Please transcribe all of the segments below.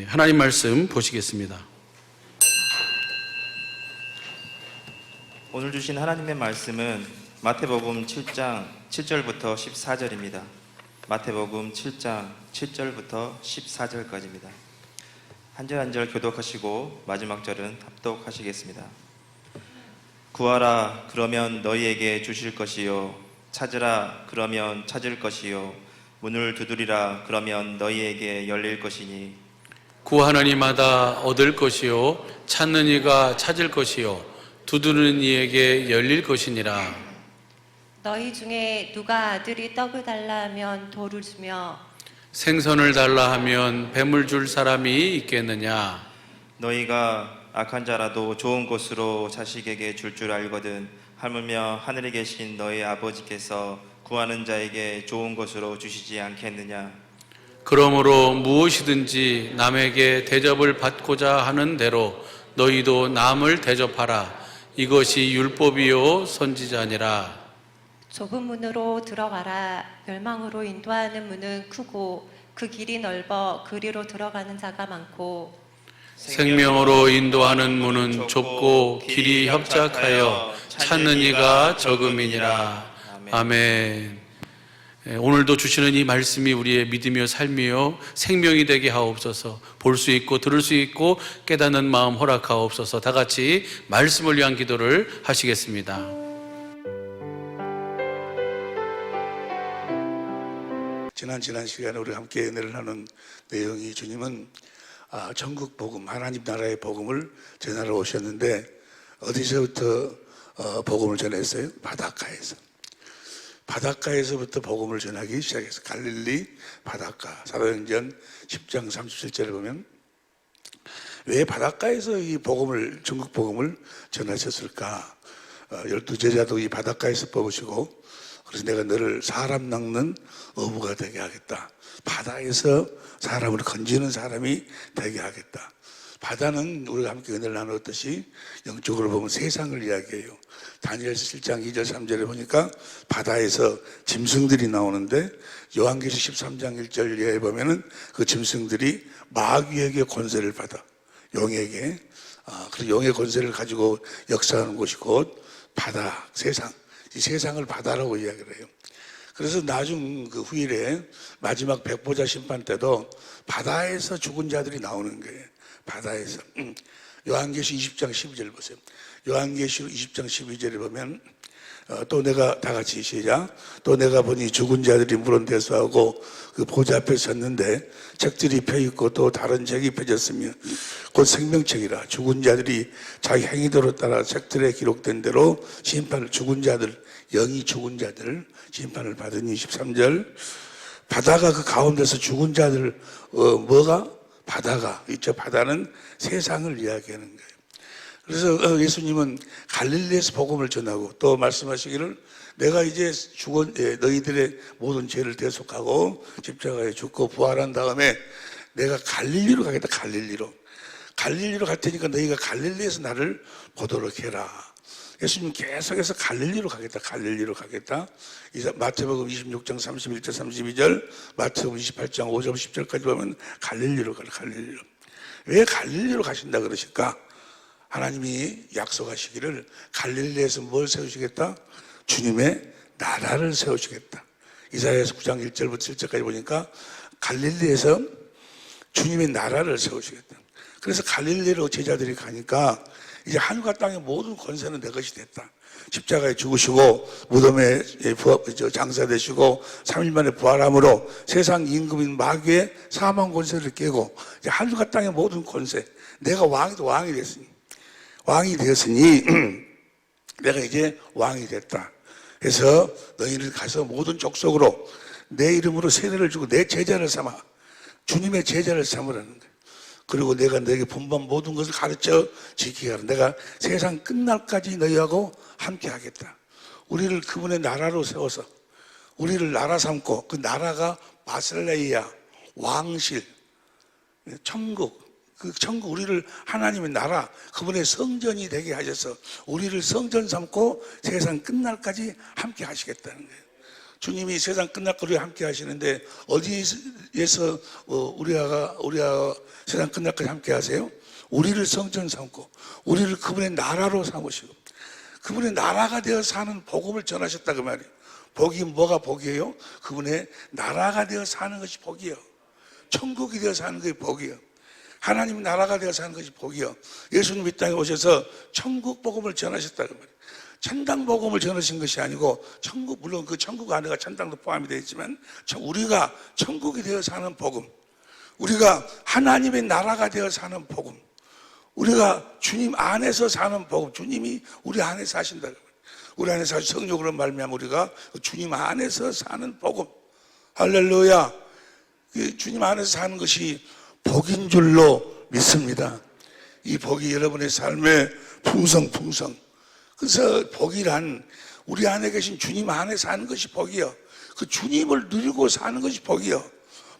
하나님 말씀 보시겠습니다. 오늘 주신 하나님의 말씀은 마태복음 7장 7절부터 14절입니다. 마태복음 7장 7절부터 14절까지입니다. 한 절 한 절 교독하시고 마지막 절은 합독하시겠습니다. 구하라 그러면 너희에게 주실 것이요, 찾으라 그러면 찾을 것이요, 문을 두드리라 그러면 너희에게 열릴 것이니 구하는 이마다 얻을 것이요, 찾는 이가 찾을 것이요, 두드리는 이에게 열릴 것이니라. 너희 중에 누가 아들이 떡을 달라 하면 돌을 주며 생선을 달라 하면 뱀을 줄 사람이 있겠느냐? 너희가 악한 자라도 좋은 것으로 자식에게 줄 알거든 하물며 하늘에 계신 너희 아버지께서 구하는 자에게 좋은 것으로 주시지 않겠느냐? 그러므로 무엇이든지 남에게 대접을 받고자 하는 대로 너희도 남을 대접하라. 이것이 율법이요 선지자니라. 좁은 문으로 들어가라. 멸망으로 인도하는 문은 크고 그 길이 넓어 그리로 들어가는 자가 많고 생명으로 인도하는 문은 좁고 길이 협착하여 찾는 이가 적음이니라. 아멘. 오늘도 주시는 이 말씀이 우리의 믿음이요 삶이요 생명이 되게 하옵소서. 볼 수 있고 들을 수 있고 깨닫는 마음 허락하옵소서. 다 같이 말씀을 위한 기도를 하시겠습니다. 지난 시간에 우리 함께 은혜를 나눈 내용이 주님은 전국 복음, 하나님 나라의 복음을 전하러 오셨는데 어디서부터 복음을 전했어요? 바닷가에서부터 복음을 전하기 시작했어요. 갈릴리 바닷가. 사도행전 10장 37절에 보면 왜 바닷가에서 이 복음을, 전국 복음을 전하셨을까? 12제자도 이 바닷가에서 뽑으시고, 그래서 내가 너를 사람 낚는 어부가 되게 하겠다. 바다에서 사람을 건지는 사람이 되게 하겠다. 바다는 우리가 함께 은혜를 나누었듯이 영적으로 보면 세상을 이야기해요. 다니엘서 7장 2절 3절에 보니까 바다에서 짐승들이 나오는데 요한계시 13장 1절 이하에 보면은 그 짐승들이 마귀에게 권세를 받아. 용에게. 그래서 용의 권세를 가지고 역사하는 곳이 곧 바다, 세상. 이 세상을 바다라고 이야기를 해요. 그래서 나중 그 후일에 마지막 백보자 심판 때도 바다에서 죽은 자들이 나오는 거예요. 바다에서. 요한계시 20장 12절 보세요. 요한계시 20장 12절에 보면 또 내가, 다 같이 시작. 또 내가 보니 죽은 자들이 물은 대수하고 그 보좌 앞에 섰는데 책들이 펴있고 또 다른 책이 펴졌으며 곧 생명책이라. 죽은 자들이 자기 행위대로 따라 책들에 기록된 대로 심판을, 죽은 자들, 영이 죽은 자들 심판을 받으니. 23절 바다가 그 가운데서 죽은 자들 뭐가? 바다가 있죠. 바다는 세상을 이야기하는 거예요. 그래서 예수님은 갈릴리에서 복음을 전하고 또 말씀하시기를 내가 이제 너희들의 모든 죄를 대속하고 십자가에 죽고 부활한 다음에 내가 갈릴리로 가겠다. 갈릴리로 갈 테니까 너희가 갈릴리에서 나를 보도록 해라. 예수님 계속해서 갈릴리로 가겠다. 마태복음 26장 31절 32절, 마태복음 28장 5절 10절까지 보면 갈릴리로 가라. 왜 갈릴리로 가신다 그러실까? 하나님이 약속하시기를 갈릴리에서 뭘 세우시겠다? 주님의 나라를 세우시겠다. 이사야서 9장 1절부터 7절까지 보니까 갈릴리에서 주님의 나라를 세우시겠다. 그래서 갈릴리로 제자들이 가니까 이제 하늘과 땅의 모든 권세는 내 것이 됐다. 십자가에 죽으시고 무덤에 장사되시고 3일 만에 부활함으로 세상 임금인 마귀의 사망 권세를 깨고 이제 하늘과 땅의 모든 권세, 내가 왕이 되었으니 내가 이제 왕이 됐다. 그래서 너희를 가서 모든 족속으로 내 이름으로 세례를 주고 내 제자를 삼아, 주님의 제자를 삼으라는 거예요. 그리고 내가 너에게 분반 모든 것을 가르쳐 지키게 하라. 내가 세상 끝날까지 너희하고 함께 하겠다. 우리를 그분의 나라로 세워서 우리를 나라 삼고, 그 나라가 바슬레이아, 왕실, 천국, 그 천국, 우리를 하나님의 나라, 그분의 성전이 되게 하셔서 우리를 성전 삼고 세상 끝날까지 함께 하시겠다는 거예요. 주님이 세상 끝날까지 함께 하시는데 어디에서 우리가 세상 끝날까지 함께 하세요? 우리를 성전 삼고 우리를 그분의 나라로 삼으시고 그분의 나라가 되어 사는 복음을 전하셨다 그 말이에요. 복이 뭐가 복이에요? 그분의 나라가 되어 사는 것이 복이에요. 천국이 되어 사는 것이 복이에요. 하나님 나라가 되어 사는 것이 복이요. 예수님 이 땅에 오셔서 천국 복음을 전하셨다는 말이에요. 천당 복음을 전하신 것이 아니고 천국, 물론 그 천국 안에가 천당도 포함이 되어 있지만 우리가 천국이 되어 사는 복음, 우리가 하나님의 나라가 되어 사는 복음, 우리가 주님 안에서 사는 복음, 주님이 우리 안에 사신다는 말이에요. 우리 안에서 성령으로 말미암아 우리가 주님 안에서 사는 복음. 할렐루야. 주님 안에서 사는 것이 복인 줄로 믿습니다. 이 복이 여러분의 삶의 풍성. 그래서 복이란 우리 안에 계신 주님 안에 사는 것이 복이요. 그 주님을 누리고 사는 것이 복이요.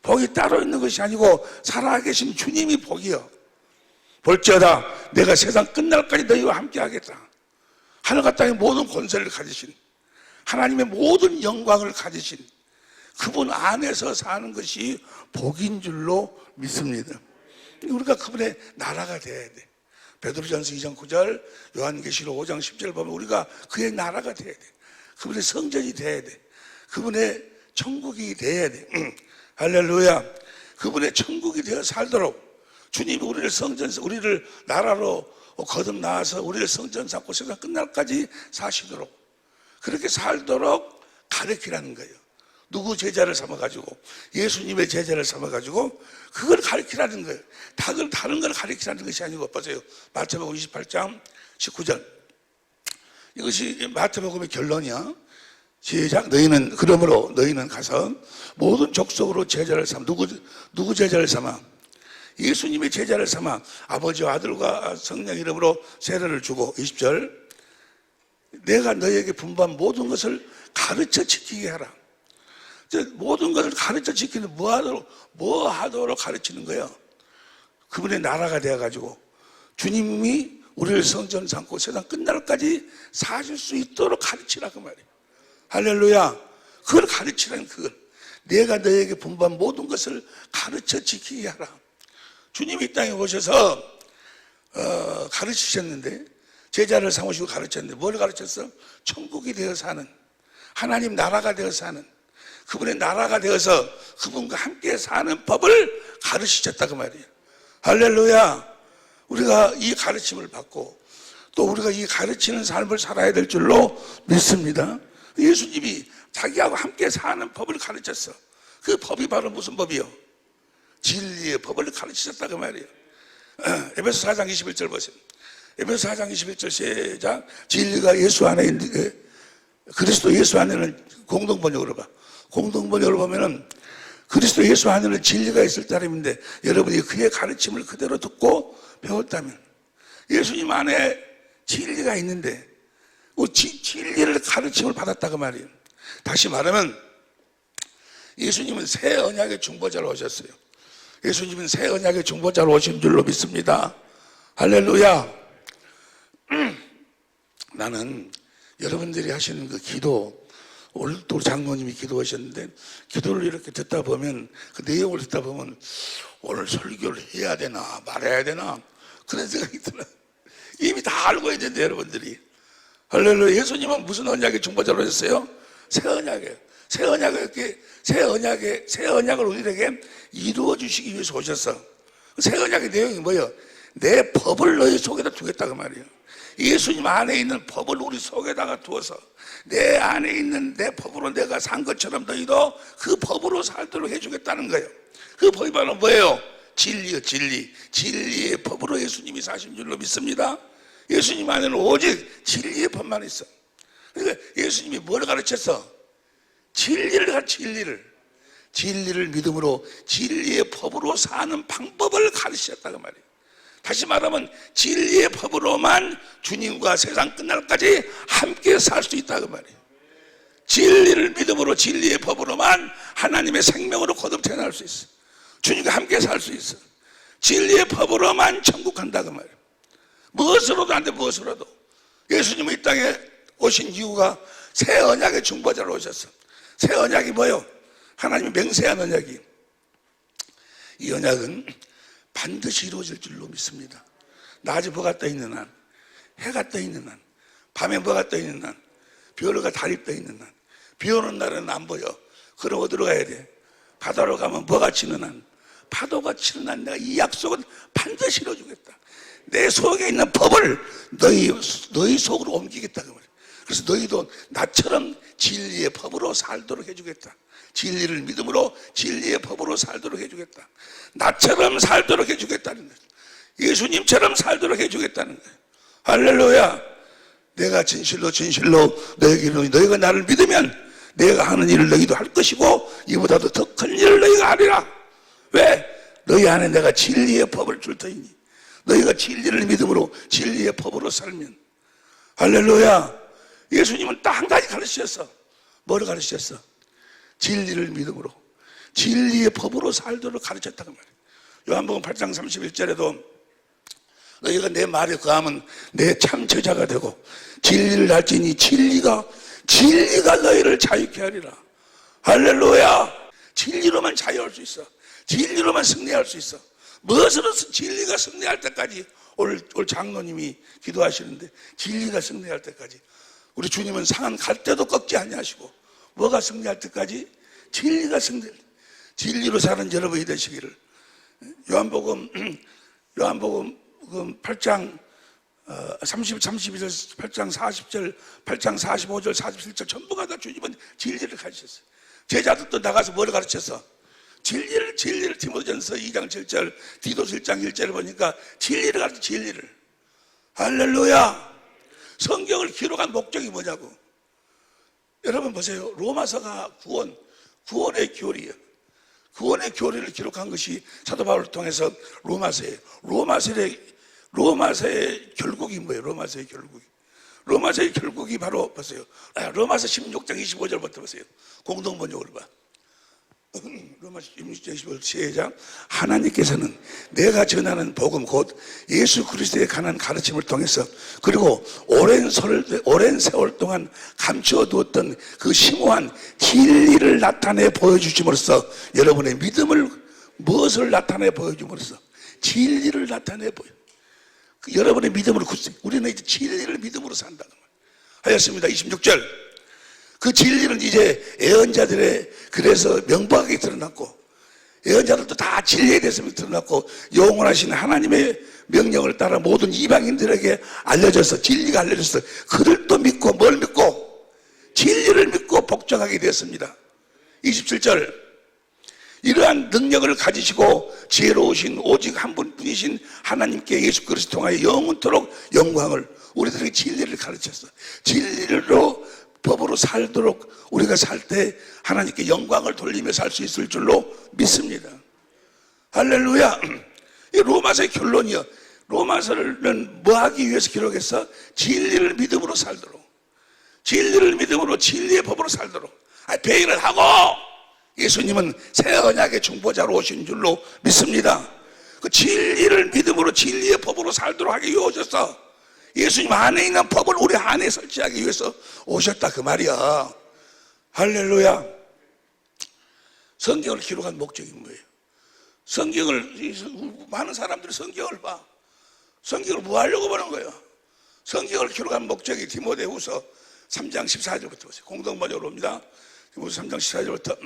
복이 따로 있는 것이 아니고 살아계신 주님이 복이요. 볼지어다 내가 세상 끝날까지 너희와 함께 하겠다. 하늘과 땅의 모든 권세를 가지신 하나님의 모든 영광을 가지신 그분 안에서 사는 것이 복인 줄로 믿습니다. 우리가 그분의 나라가 돼야 돼. 베드로전서 2장 9절, 요한계시록 5장 10절 보면 우리가 그의 나라가 돼야 돼. 그분의 성전이 돼야 돼. 그분의 천국이 돼야 돼. 할렐루야. 그분의 천국이 되어 살도록 주님이 우리를 나라로 거듭나와서 우리를 성전 삼고 세상 끝날까지 사시도록 그렇게 살도록 가르치라는 거예요. 누구 제자를 삼아가지고 예수님의 제자를 삼아가지고 그걸 가르치라는 거예요. 다른 걸 가르치라는 것이 아니고 보세요. 마태복음 28장 19절 이것이 마태복음의 결론이야. 시작. 그러므로 너희는 가서 모든 족속으로 제자를 삼아. 누구 제자를 삼아? 예수님의 제자를 삼아 아버지와 아들과 성령 이름으로 세례를 주고 20절 내가 너희에게 분부한 모든 것을 가르쳐 지키게 하라. 모든 것을 가르쳐 지키는 뭐 하도록 가르치는 거예요? 그분의 나라가 되어가지고 주님이 우리를 성전 삼고 세상 끝날까지 사실 수 있도록 가르치라 그 말이에요. 할렐루야. 그걸 가르치라는 그걸. 내가 너에게 분부한 모든 것을 가르쳐 지키게 하라. 주님이 이 땅에 오셔서 가르치셨는데 제자를 삼으시고 가르쳤는데 뭘 가르쳤어? 천국이 되어 사는 하나님 나라가 되어 사는 그분의 나라가 되어서 그분과 함께 사는 법을 가르치셨다 그 말이에요. 할렐루야. 우리가 이 가르침을 받고 또 우리가 이 가르치는 삶을 살아야 될 줄로 믿습니다. 예수님이 자기하고 함께 사는 법을 가르쳤어. 그 법이 바로 무슨 법이요? 진리의 법을 가르치셨다 그 말이에요. 에베소 4장 21절 보세요. 에베소 4장 21절 시작. 진리가 예수 안에 있는데 그리스도 예수 안에는 공동번역으로 봐. 공동번역으로 보면은 그리스도 예수 안에는 진리가 있을 따름인데 여러분이 그의 가르침을 그대로 듣고 배웠다면 예수님 안에 진리가 있는데 진리를 가르침을 받았다 그 말이에요. 다시 말하면 예수님은 새 언약의 중보자로 오셨어요. 예수님은 새 언약의 중보자로 오신 줄로 믿습니다. 할렐루야. 나는 여러분들이 하시는 그 기도 오늘도 장로님이 기도하셨는데 기도를 이렇게 듣다 보면 그 내용을 듣다 보면 오늘 설교를 해야 되나 말해야 되나 그런 생각이 들어요. 이미 다 알고 있는데 여러분들이 할렐루야. 예수님은 무슨 언약의 중보자로 오셨어요? 새 언약이에요. 새 언약을 우리에게 이루어 주시기 위해서 오셨어. 새 언약의 내용이 뭐예요? 내 법을 너희 속에다 두겠다 그 말이에요. 예수님 안에 있는 법을 우리 속에다가 두어서 내 안에 있는 내 법으로 내가 산 것처럼 너희도 그 법으로 살도록 해주겠다는 거예요. 그 법이 바로 뭐예요? 진리요, 진리. 진리의 법으로 예수님이 사신 줄로 믿습니다. 예수님 안에는 오직 진리의 법만 있어. 그러니까 예수님이 뭘 가르쳤어? 진리를 믿음으로 진리의 법으로 사는 방법을 가르치셨다고 말이에요. 다시 말하면 진리의 법으로만 주님과 세상 끝날까지 함께 살 수 있다고 말이에요. 진리를 믿음으로 진리의 법으로만 하나님의 생명으로 거듭 태어날 수 있어. 주님과 함께 살 수 있어. 진리의 법으로만 천국 간다고 말이에요. 무엇으로도 안 돼, 무엇으로도. 예수님은 이 땅에 오신 이유가 새 언약의 중보자로 오셨어. 새 언약이 뭐요? 하나님이 맹세한 언약이. 이 언약은 반드시 이루어질 줄로 믿습니다. 낮에 뭐가 떠 있는 한, 해가 떠 있는 한, 밤에 뭐가 떠 있는 한, 별과 달이 떠 있는 한, 비 오는 날은 안 보여. 그럼 어디로 가야 돼? 바다로 가면 뭐가 치는 한, 파도가 치는 한, 내가 이 약속은 반드시 이루어주겠다. 내 속에 있는 법을 너희 속으로 옮기겠다 그 말이야. 그래서 너희도 나처럼 진리의 법으로 살도록 해주겠다. 진리를 믿음으로 진리의 법으로 살도록 해주겠다. 나처럼 살도록 해주겠다는 거예요. 예수님처럼 살도록 해주겠다는 거예요. 할렐루야. 내가 진실로 너희가 나를 믿으면 내가 하는 일을 너희도 할 것이고 이보다도 더 큰 일을 너희가 하리라. 왜? 너희 안에 내가 진리의 법을 줄 터이니 너희가 진리를 믿음으로 진리의 법으로 살면. 할렐루야. 예수님은 딱 한 가지 가르치셨어. 뭐를 가르치셨어? 진리를 믿음으로 진리의 법으로 살도록 가르쳤다고 말이에요. 요한복음 8장 31절에도 너희가 내 말에 거하면 내 참처자가 되고 진리를 알지니 진리가 너희를 자유케 하리라. 할렐루야. 진리로만 자유할 수 있어. 진리로만 승리할 수 있어. 무엇으로서 진리가 승리할 때까지 오늘 장로님이 기도하시는데 진리가 승리할 때까지 우리 주님은 상한 갈 때도 꺾지 아니하시고 뭐가 승리할 때까지? 진리가 승리할 때. 진리로 사는 여러분이 되시기를. 요한복음 8장 31절, 8장 40절, 8장 45절, 47절 전부가 다 주님은 진리를 가르쳤어요. 제자들도 나가서 뭘 가르쳤어? 진리를 디모데전서 2장 7절, 디도서 1장 1절을 보니까 진리를 가르쳐. 진리를. 할렐루야. 성경을 기록한 목적이 뭐냐고. 여러분 보세요. 로마서가 구원의 교리예요. 구원의 교리를 기록한 것이 사도 바울을 통해서 로마서예요. 로마서의 결국이 뭐예요? 로마서의 결국이 바로 보세요. 로마서 16장 25절부터 보세요. 공동 번역으로 봐. 로마서 16장 25절 시작. 하나님께서는 내가 전하는 복음 곧 예수 그리스도에 관한 가르침을 통해서 그리고 오랜 세월 동안 감추어두었던 그 심오한 진리를 나타내 보여주심으로써 여러분의 믿음을 무엇을 나타내 보여줌으로써 진리를 나타내 보여. 여러분의 믿음으로 우리는 이제 진리를 믿음으로 산다는 거예요. 하였습니다. 26절. 그 진리는 이제 애언자들의 그래서 명백하게 드러났고 애언자들도 다 진리에 대해서 드러났고 영원하신 하나님의 명령을 따라 모든 이방인들에게 알려져서 진리가 알려져서 그를 또 믿고 뭘 믿고 진리를 믿고 복종하게 되었습니다. 27절. 이러한 능력을 가지시고 지혜로우신 오직 한 분뿐이신 하나님께 예수 그리스도 통하여 영원토록 영광을 우리들에게 진리를 가르쳤어. 진리로 법으로 살도록 우리가 살 때 하나님께 영광을 돌리며 살 수 있을 줄로 믿습니다. 할렐루야. 이 로마서의 결론이요. 로마서는 뭐 하기 위해서 기록했어? 진리를 믿음으로 살도록. 진리를 믿음으로 진리의 법으로 살도록. 배인을 하고 예수님은 새 언약의 중보자로 오신 줄로 믿습니다. 그 진리를 믿음으로 진리의 법으로 살도록 하기 위해 오셨어. 예수님 안에 있는 법을 우리 안에 설치하기 위해서 오셨다 그 말이야. 할렐루야. 성경을 기록한 목적이 뭐예요? 많은 사람들이 성경을 봐. 성경을 뭐 하려고 보는 거예요? 성경을 기록한 목적이 디모데후서 3장 14절부터 보세요. 공동번역으로 옵니다. 디모데후서 3장 14절부터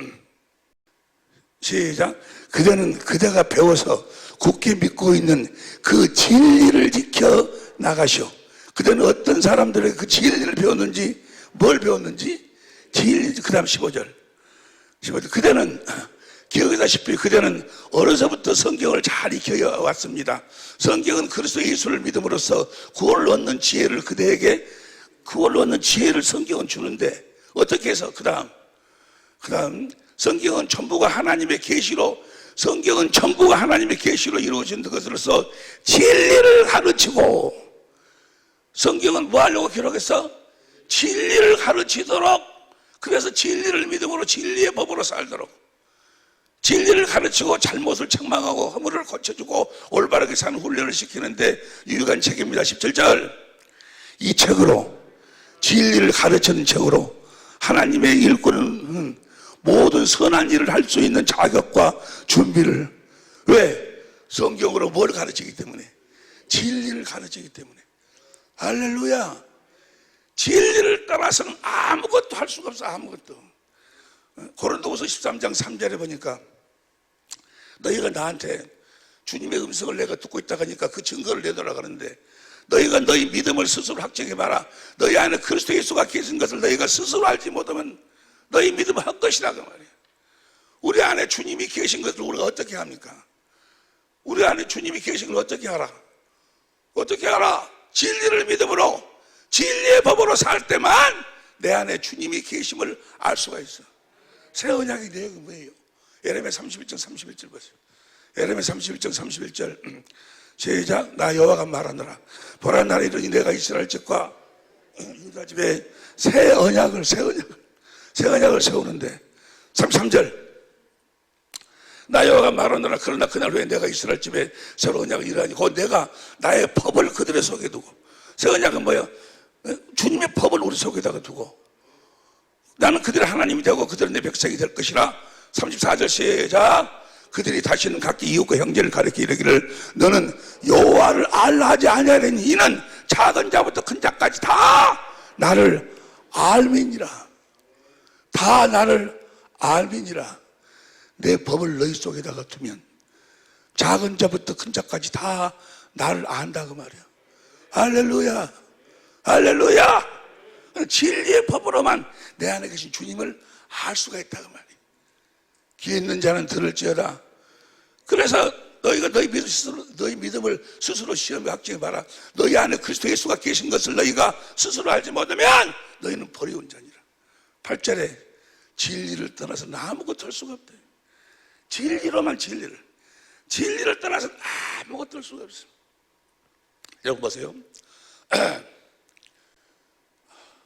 시작. 그대가 배워서 굳게 믿고 있는 그 진리를 지켜 나가시오. 그대는 어떤 사람들에게 그 진리를 배웠는지, 뭘 배웠는지, 진리. 그 다음 15절. 그대는 기억하다시피 그대는 어려서부터 성경을 잘 익혀왔습니다. 성경은 그리스도 예수를 믿음으로써 구원을 얻는 지혜를 그대에게 구원을 얻는 지혜를 성경은 주는데 어떻게 해서 그 다음 성경은 전부가 하나님의 계시로 이루어진 것으로서 진리를 가르치고 성경은 뭐 하려고 기록했어? 진리를 가르치도록. 그래서 진리를 믿음으로 진리의 법으로 살도록 진리를 가르치고 잘못을 책망하고 허물을 고쳐주고 올바르게 사는 훈련을 시키는데 유익한 책입니다. 17절. 이 책으로 진리를 가르치는 책으로 하나님의 일꾼은 모든 선한 일을 할 수 있는 자격과 준비를. 왜? 성경으로 뭘 가르치기 때문에? 진리를 가르치기 때문에. 할렐루야. 진리를 따라서는 아무것도 할 수가 없어. 아무것도. 고린도후서 13장 3절에 보니까 너희가 나한테 주님의 음성을 내가 듣고 있다 하니까 그 증거를 내놓으라 그러는데, 너희가 너희 믿음을 스스로 확증해봐라. 너희 안에 그리스도 예수가 계신 것을 너희가 스스로 알지 못하면 너희 믿음은 헛것이라고 말이에요. 우리 안에 주님이 계신 것을 우리가 어떻게 합니까? 우리 안에 주님이 계신 걸 어떻게 알아? 어떻게 알아? 진리를 믿음으로, 진리의 법으로 살 때만 내 안에 주님이 계심을 알 수가 있어. 새 언약의 내용이 뭐예요? 예레미야 31장 31절 보세요. 예레미야 31장 31절 시작. 나 여호와가 말하노라. 보라, 나는 이르니 내가 이스라엘 집과 유다 집에 새 언약을 세우는데, 33절 나 여호와가 말하노라. 그러나 그날 후에 내가 이스라엘 집에 새로운 언약을 이루하니 곧 내가 나의 법을 그들의 속에 두고. 새 언약은 뭐예요? 주님의 법을 우리 속에다가 두고 나는 그들의 하나님이 되고 그들은 내 백성이 될 것이라. 34절 시작. 그들이 다시는 각기 이웃과 형제를 가리켜 이르기를 너는 여호와를 알라 하지 아니하리니 이는 작은 자부터 큰 자까지 다 나를 알미니라. 다 나를 알미니라. 내 법을 너희 속에다가 두면 작은 자부터 큰 자까지 다 나를 안다 그 말이야. 할렐루야. 할렐루야. 진리의 법으로만 내 안에 계신 주님을 알 수가 있다 그 말이야. 귀 있는 자는 들을지어다. 그래서 너희가 너희 믿음을 스스로 시험에 확증해봐라. 너희 안에 그리스도 예수가 계신 것을 너희가 스스로 알지 못하면 너희는 버리운 자니라. 8절에 진리를 떠나서는 아무것도 할 수가 없다. 진리로만 진리를 떠나서는 아무것도 할 수가 없습니다. 여러분 보세요.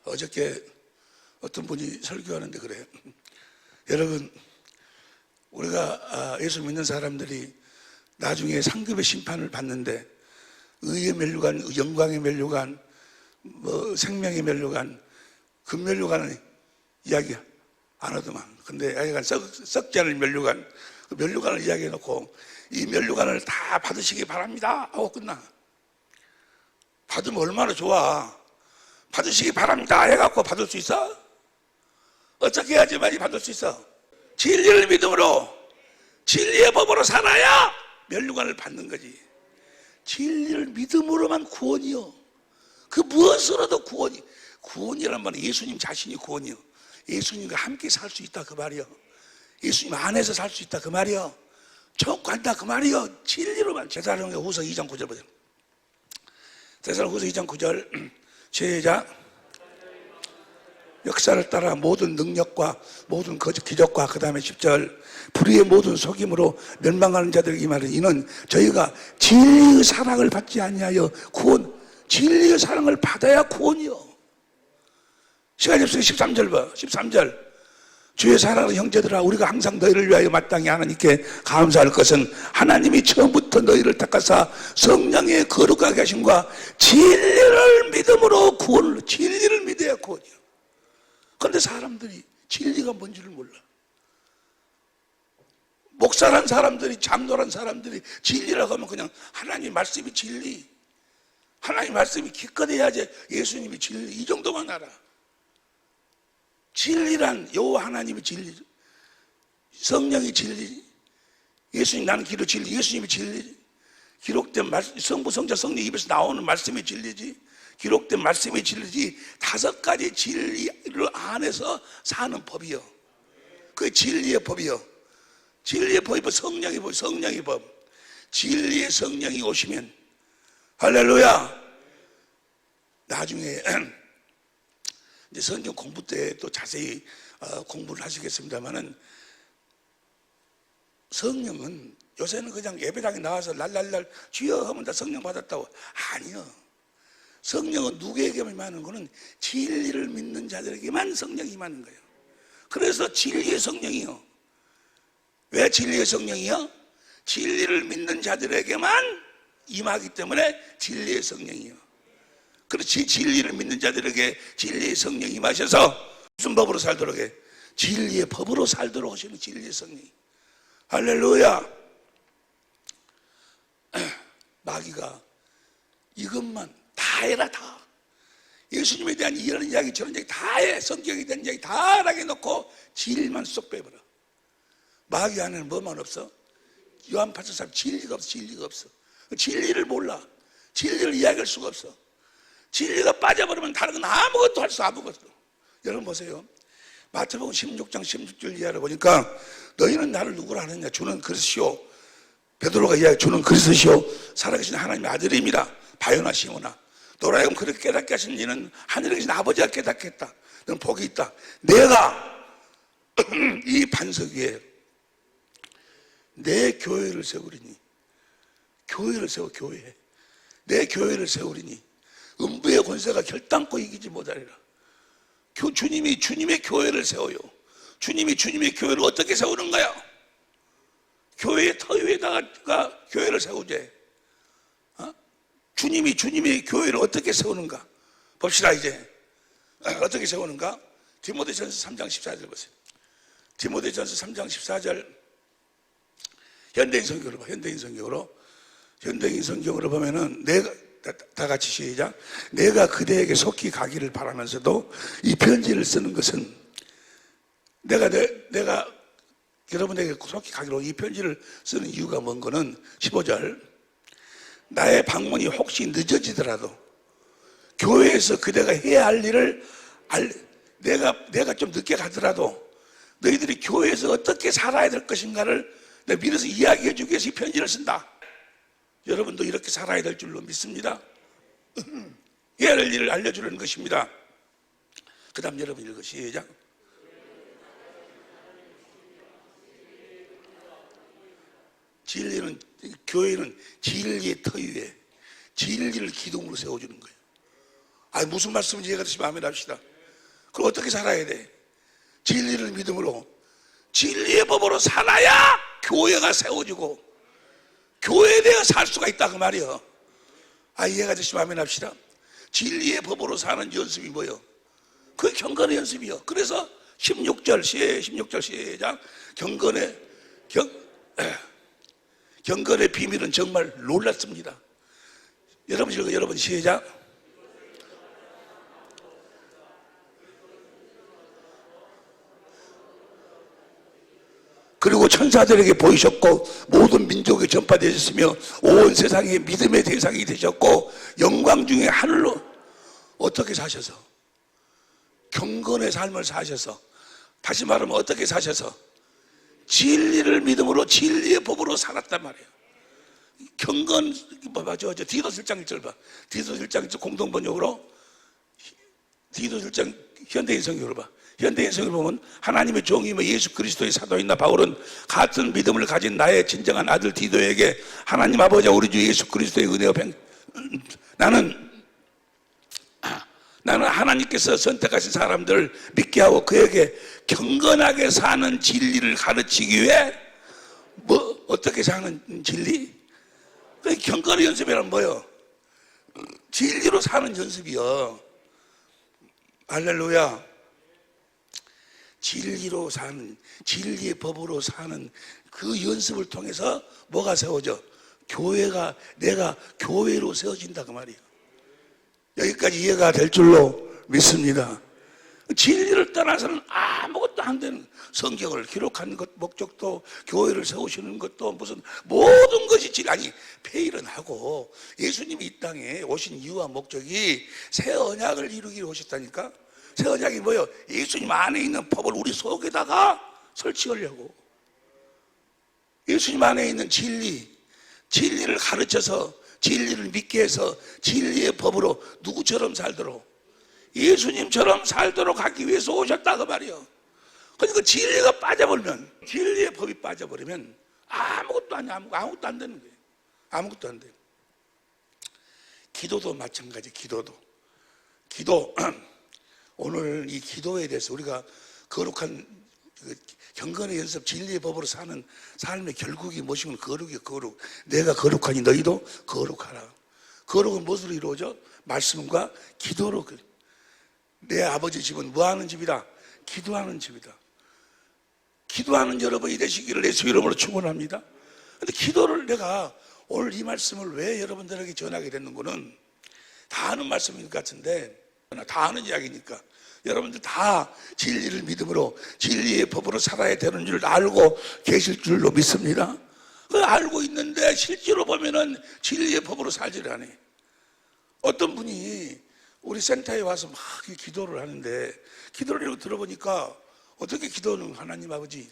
어저께 어떤 분이 설교하는데 그래요. 여러분, 우리가 예수 믿는 사람들이 나중에 상급의 심판을 받는데 의의 면류관, 영광의 면류관, 생명의 면류관, 금면류관은 이야기 안 하더만. 근데 하여간 썩지 않을 면류관, 그 면류관을 이야기해놓고 이 면류관을 다 받으시기 바랍니다 하고 끝나. 받으면 얼마나 좋아. 받으시기 바랍니다 해갖고 받을 수 있어? 어떻게 해야지만이 받을 수 있어? 진리를 믿음으로, 진리의 법으로 살아야 면류관을 받는 거지. 진리를 믿음으로만 구원이요. 그 무엇으로도 구원이란 말은 예수님 자신이 구원이요. 예수님과 함께 살 수 있다 그 말이요. 예수님 안에서 살 수 있다 그 말이요. 천국 간다 그 말이요. 진리로만. 데살로니가후서 2장 9절 보세요. 데살로니가후서 2장 9절 시작. 역사를 따라 모든 능력과 모든 거짓 기적과 그 다음에 10절 불의의 모든 속임으로 멸망하는 자들에게 말은 이는 저희가 진리의 사랑을 받지 아니하여 구원, 진리의 사랑을 받아야 구원이요. 시간이 없으니 13절 봐. 13절 주의 사랑하는 형제들아, 우리가 항상 너희를 위하여 마땅히 하나님께 감사할 것은 하나님이 처음부터 너희를 택하사 성령의 거룩하게 하심과 진리를 믿음으로 구원을, 진리를 믿어야 구원이요. 그런데 사람들이 진리가 뭔지를 몰라. 목사란 사람들이, 장로란 사람들이 진리라고 하면 그냥 하나님 말씀이 진리, 하나님 말씀이 기껏해야지 예수님이 진리, 이 정도만 알아. 진리란 여호와 하나님이 진리, 성령이 진리, 예수님 나는 길로 진리, 예수님이 진리, 기록된 말씀, 성부 성자 성령 입에서 나오는 말씀이 진리지, 기록된 말씀이 진리지. 5가지 진리를 안에서 사는 법이요. 그게 진리의 법이요. 진리의 법이 성령의 법, 성령의 법. 진리의 성령이 오시면 할렐루야. 나중에 이제 성경 공부 때 또 자세히 공부를 하시겠습니다만은 성령은 요새는 그냥 예배당에 나와서 랄랄랄 주여 하면 다 성령 받았다고. 아니요. 성령은 누구에게만 임하는 거는 진리를 믿는 자들에게만 성령이 임하는 거예요. 그래서 진리의 성령이요. 왜 진리의 성령이요? 진리를 믿는 자들에게만 임하기 때문에 진리의 성령이요. 그렇지, 진리를 믿는 자들에게 진리의 성령이 임하셔서 무슨 법으로 살도록 해? 진리의 법으로 살도록 하시는 진리의 성령. 할렐루야. 마귀가 이것만 다 해라, 다. 예수님에 대한 이런 이야기 저런 이야기 다 해. 성경에 대한 이야기 다 하게 놓고 진리만 쏙 빼버려. 마귀 안에는 뭐만 없어? 요한 8장 진리가 없어. 진리가 없어. 진리를 몰라. 진리를 이야기할 수가 없어. 진리가 빠져버리면 다른 건 아무것도 할 수 아무것도. 여러분 보세요. 마태복음 16장 16절 이하를 보니까 너희는 나를 누구라 하느냐? 주는 그리스도시오. 베드로가 이야기 주는 그리스도시오. 살아계신 하나님의 아들입니다. 바요나 시모나. 너로 하여금 그렇게 깨닫게 하신 이는 하늘에 계신 아버지가 깨닫게 했다. 너는 복이 있다. 내가 이 반석 위에 내 교회를 세우리니, 교회를 세워, 교회. 내 교회를 세우리니 음부의 권세가 결단코 이기지 못하리라. 주님이 주님의 교회를 세워요. 주님이 주님의 교회를 어떻게 세우는 거야? 교회의 터 위에다가 교회를 세우지. 주님이 주님의 교회를 어떻게 세우는가? 봅시다. 이제 어떻게 세우는가? 디모데전서 3장 14절 보세요. 디모데전서 3장 14절 현대인 성경으로 봐. 현대인 성경으로 보면은 내가 다 같이 시작. 내가 그대에게 속히 가기를 바라면서도 이 편지를 쓰는 것은 내가 여러분에게 속히 가기로 이 편지를 쓰는 이유가 뭔 거는 15절 나의 방문이 혹시 늦어지더라도 교회에서 그대가 해야 할 일을 내가 좀 늦게 가더라도 너희들이 교회에서 어떻게 살아야 될 것인가를 내가 미리서 이야기해 주기 위해서 이 편지를 쓴다. 여러분도 이렇게 살아야 될 줄로 믿습니다. 해야 할 일을 알려주려는 것입니다. 그 다음 여러분 읽어 시작. 진리는, 교회는 진리의 터 위에 진리를 기둥으로 세워주는 거예요. 아니 무슨 말씀인지 이해가 되시면 아멘 합시다. 그럼 어떻게 살아야 돼? 진리를 믿음으로 진리의 법으로 살아야 교회가 세워지고 교회에 대해 살 수가 있다 그 말이요. 아 이해가 되시면 아멘 합시다. 진리의 법으로 사는 연습이 뭐예요? 그게 경건의 연습이요. 그래서 16절 시작. 경건의 비밀은 정말 놀랐습니다. 여러분 읽어. 여러분 시작. 그리고 천사들에게 보이셨고 모든 민족에 전파되셨으며 온 세상의 믿음의 대상이 되셨고 영광 중에 하늘로 어떻게 사셔서 경건의 삶을 사셔서 다시 말하면 어떻게 사셔서 진리를 믿음으로 진리의 법으로 살았단 말이에요. 경건 맞아. 디도서 1장 1절 봐. 디도서 1장 1절 공동번역으로 디도서 1장 현대인 성경으로 봐. 현대인 성경을 보면 하나님의 종이며 예수 그리스도의 사도인 나 바울은 같은 믿음을 가진 나의 진정한 아들 디도에게 하나님 아버지와 우리 주 예수 그리스도의 은혜와 나는 하나님께서 선택하신 사람들을 믿게 하고 그에게 경건하게 사는 진리를 가르치기 위해 어떻게 사는 진리? 경건의 연습이란 뭐예요? 진리로 사는 연습이요. 할렐루야. 진리로 사는, 진리의 법으로 사는 그 연습을 통해서 뭐가 세워져? 내가 교회로 세워진다 그 말이에요. 여기까지 이해가 될 줄로 믿습니다. 진리를 떠나서는 아무것도 안 되는, 성경을 기록한 것 목적도 교회를 세우시는 것도 무슨 모든 것이 폐일은 하고 예수님이 이 땅에 오신 이유와 목적이 새 언약을 이루기 위해 오셨다니까. 새 언약이 뭐예요? 예수님 안에 있는 법을 우리 속에다가 설치하려고. 예수님 안에 있는 진리를 가르쳐서 진리를 믿게 해서 진리의 법으로 누구처럼 살도록, 예수님처럼 살도록 하기 위해서 오셨다 그 말이에요. 그러니까 진리가 빠져버리면, 진리의 법이 빠져버리면 아무것도 아무것도 안 되는 거예요. 아무것도 안 돼요. 기도도 마찬가지. 기도 오늘 이 기도에 대해서 우리가 거룩한 경건의 연습, 진리의 법으로 사는 삶의 결국이 무엇이면 거룩. 내가 거룩하니 너희도 거룩하라. 거룩은 무엇으로 이루어져? 말씀과 기도로. 내 아버지 집은 뭐하는 집이다? 기도하는 집이다. 기도하는 여러분이 되시기를 예수 이름으로 축원합니다. 근데 기도를 내가 오늘 이 말씀을 왜 여러분들에게 전하게 됐는 거는 다 아는 말씀인 것 같은데, 다 아는 이야기니까 여러분들 다 진리를 믿음으로 진리의 법으로 살아야 되는 줄 알고 계실 줄로 믿습니다. 그 알고 있는데 실제로 보면은 진리의 법으로 살지를 않아요. 어떤 분이 우리 센터에 와서 막 기도를 하는데, 기도를 이렇게 들어보니까 어떻게 기도는, 하나님 아버지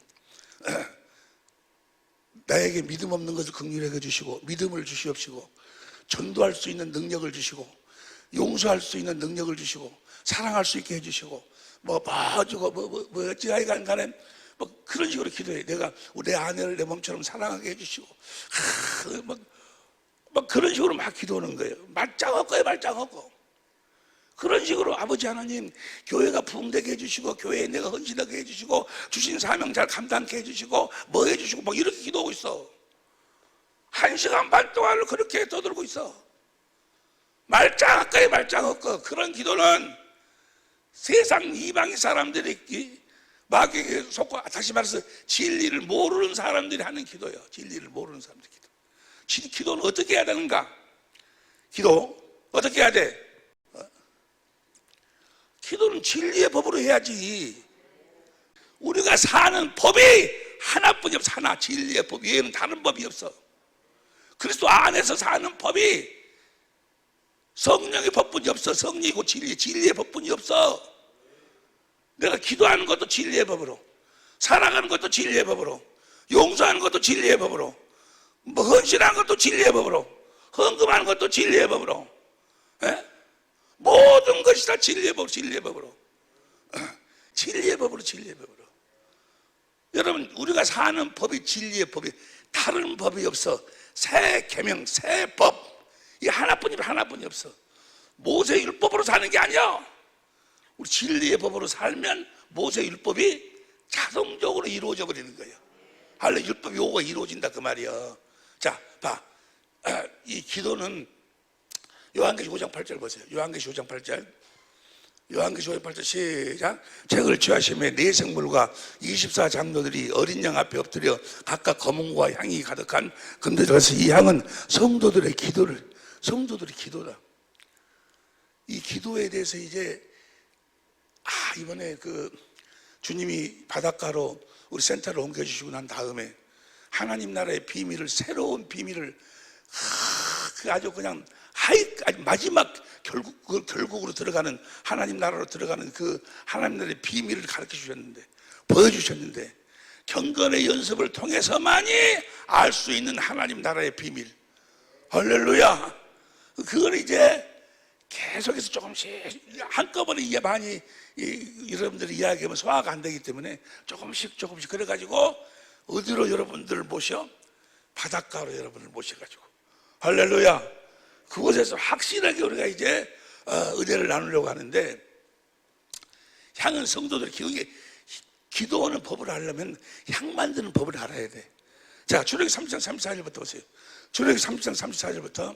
나에게 믿음 없는 것을 긍휼히 해주시고 믿음을 주시옵시고 전도할 수 있는 능력을 주시고 용서할 수 있는 능력을 주시고 사랑할 수 있게 해주시고 어찌 하여간 간에 뭐 그런 식으로 기도해. 내가 내 아내를 내 몸처럼 사랑하게 해주시고 막 그런 식으로 막 기도하는 거예요. 말짱 없고요, 말짱 없고. 그런 식으로 아버지 하나님 교회가 부흥되게 해주시고 교회에 내가 헌신하게 해주시고 주신 사명 잘 감당케 해주시고 뭐 해주시고 막 이렇게 기도하고 있어. 1시간 반 동안을 그렇게 떠들고 있어. 말짱 할까요, 말짱 없고. 그런 기도는 세상 이방의 사람들이 마귀에게 속고, 다시 말해서 진리를 모르는 사람들이 하는 기도예요. 진리를 모르는 사람들의 기도. 기도는 어떻게 해야 되는가? 기도 어떻게 해야 돼? 기도는 진리의 법으로 해야지. 우리가 사는 법이 하나뿐이 없어. 하나, 진리의 법 외에는 다른 법이 없어. 그리스도 안에서 사는 법이 성령의 법뿐이 없어. 성령이고 진리의 법뿐이 없어. 내가 기도하는 것도 진리의 법으로, 살아가는 것도 진리의 법으로, 용서하는 것도 진리의 법으로, 뭐 헌신하는 것도 진리의 법으로, 헌금하는 것도 진리의 법으로, 모든 것이 다 진리의 법으로, 진리의 법으로, 진리의 법으로, 진리의 법으로. 여러분, 우리가 사는 법이 진리의 법이, 다른 법이 없어. 새 계명, 새 법, 이 하나뿐이 없어. 모세 율법으로 사는 게 아니야. 우리 진리의 법으로 살면 모세 율법이 자동적으로 이루어져 버리는 거예요. 할래 율법 요구가 이루어진다 그 말이야. 자, 봐. 이 기도는 요한계시 5장 8절 보세요. 요한계시 5장 8절. 요한계시 5장 8절 시작. 책을 취하심에 네 생물과 24장로들이 어린 양 앞에 엎드려 각각 검은과 향이 가득한, 근데 그래서 이 향은 성도들의 기도다. 이 기도에 대해서 이제 이번에 주님이 바닷가로 우리 센터를 옮겨주시고 난 다음에 하나님 나라의 비밀을, 새로운 비밀을 아주 그냥 아주 마지막 결국으로 들어가는, 하나님 나라로 들어가는 그 하나님 나라의 비밀을 가르쳐 주셨는데, 보여주셨는데, 경건의 연습을 통해서만이 알 수 있는 하나님 나라의 비밀. 할렐루야. 그걸 이제 계속해서 조금씩 한꺼번에 이게 많이 여러분들이 이야기하면 소화가 안 되기 때문에 조금씩 그래가지고 어디로 여러분들을 모셔? 바닷가로 여러분을 모셔가지고, 할렐루야. 그곳에서 확실하게 우리가 이제 은혜를 나누려고 하는데, 향은 성도들이 기도하는 법을 하려면 향 만드는 법을 알아야 돼. 자, 출애굽기 3장 34절부터 보세요. 출애굽기 3장 34절부터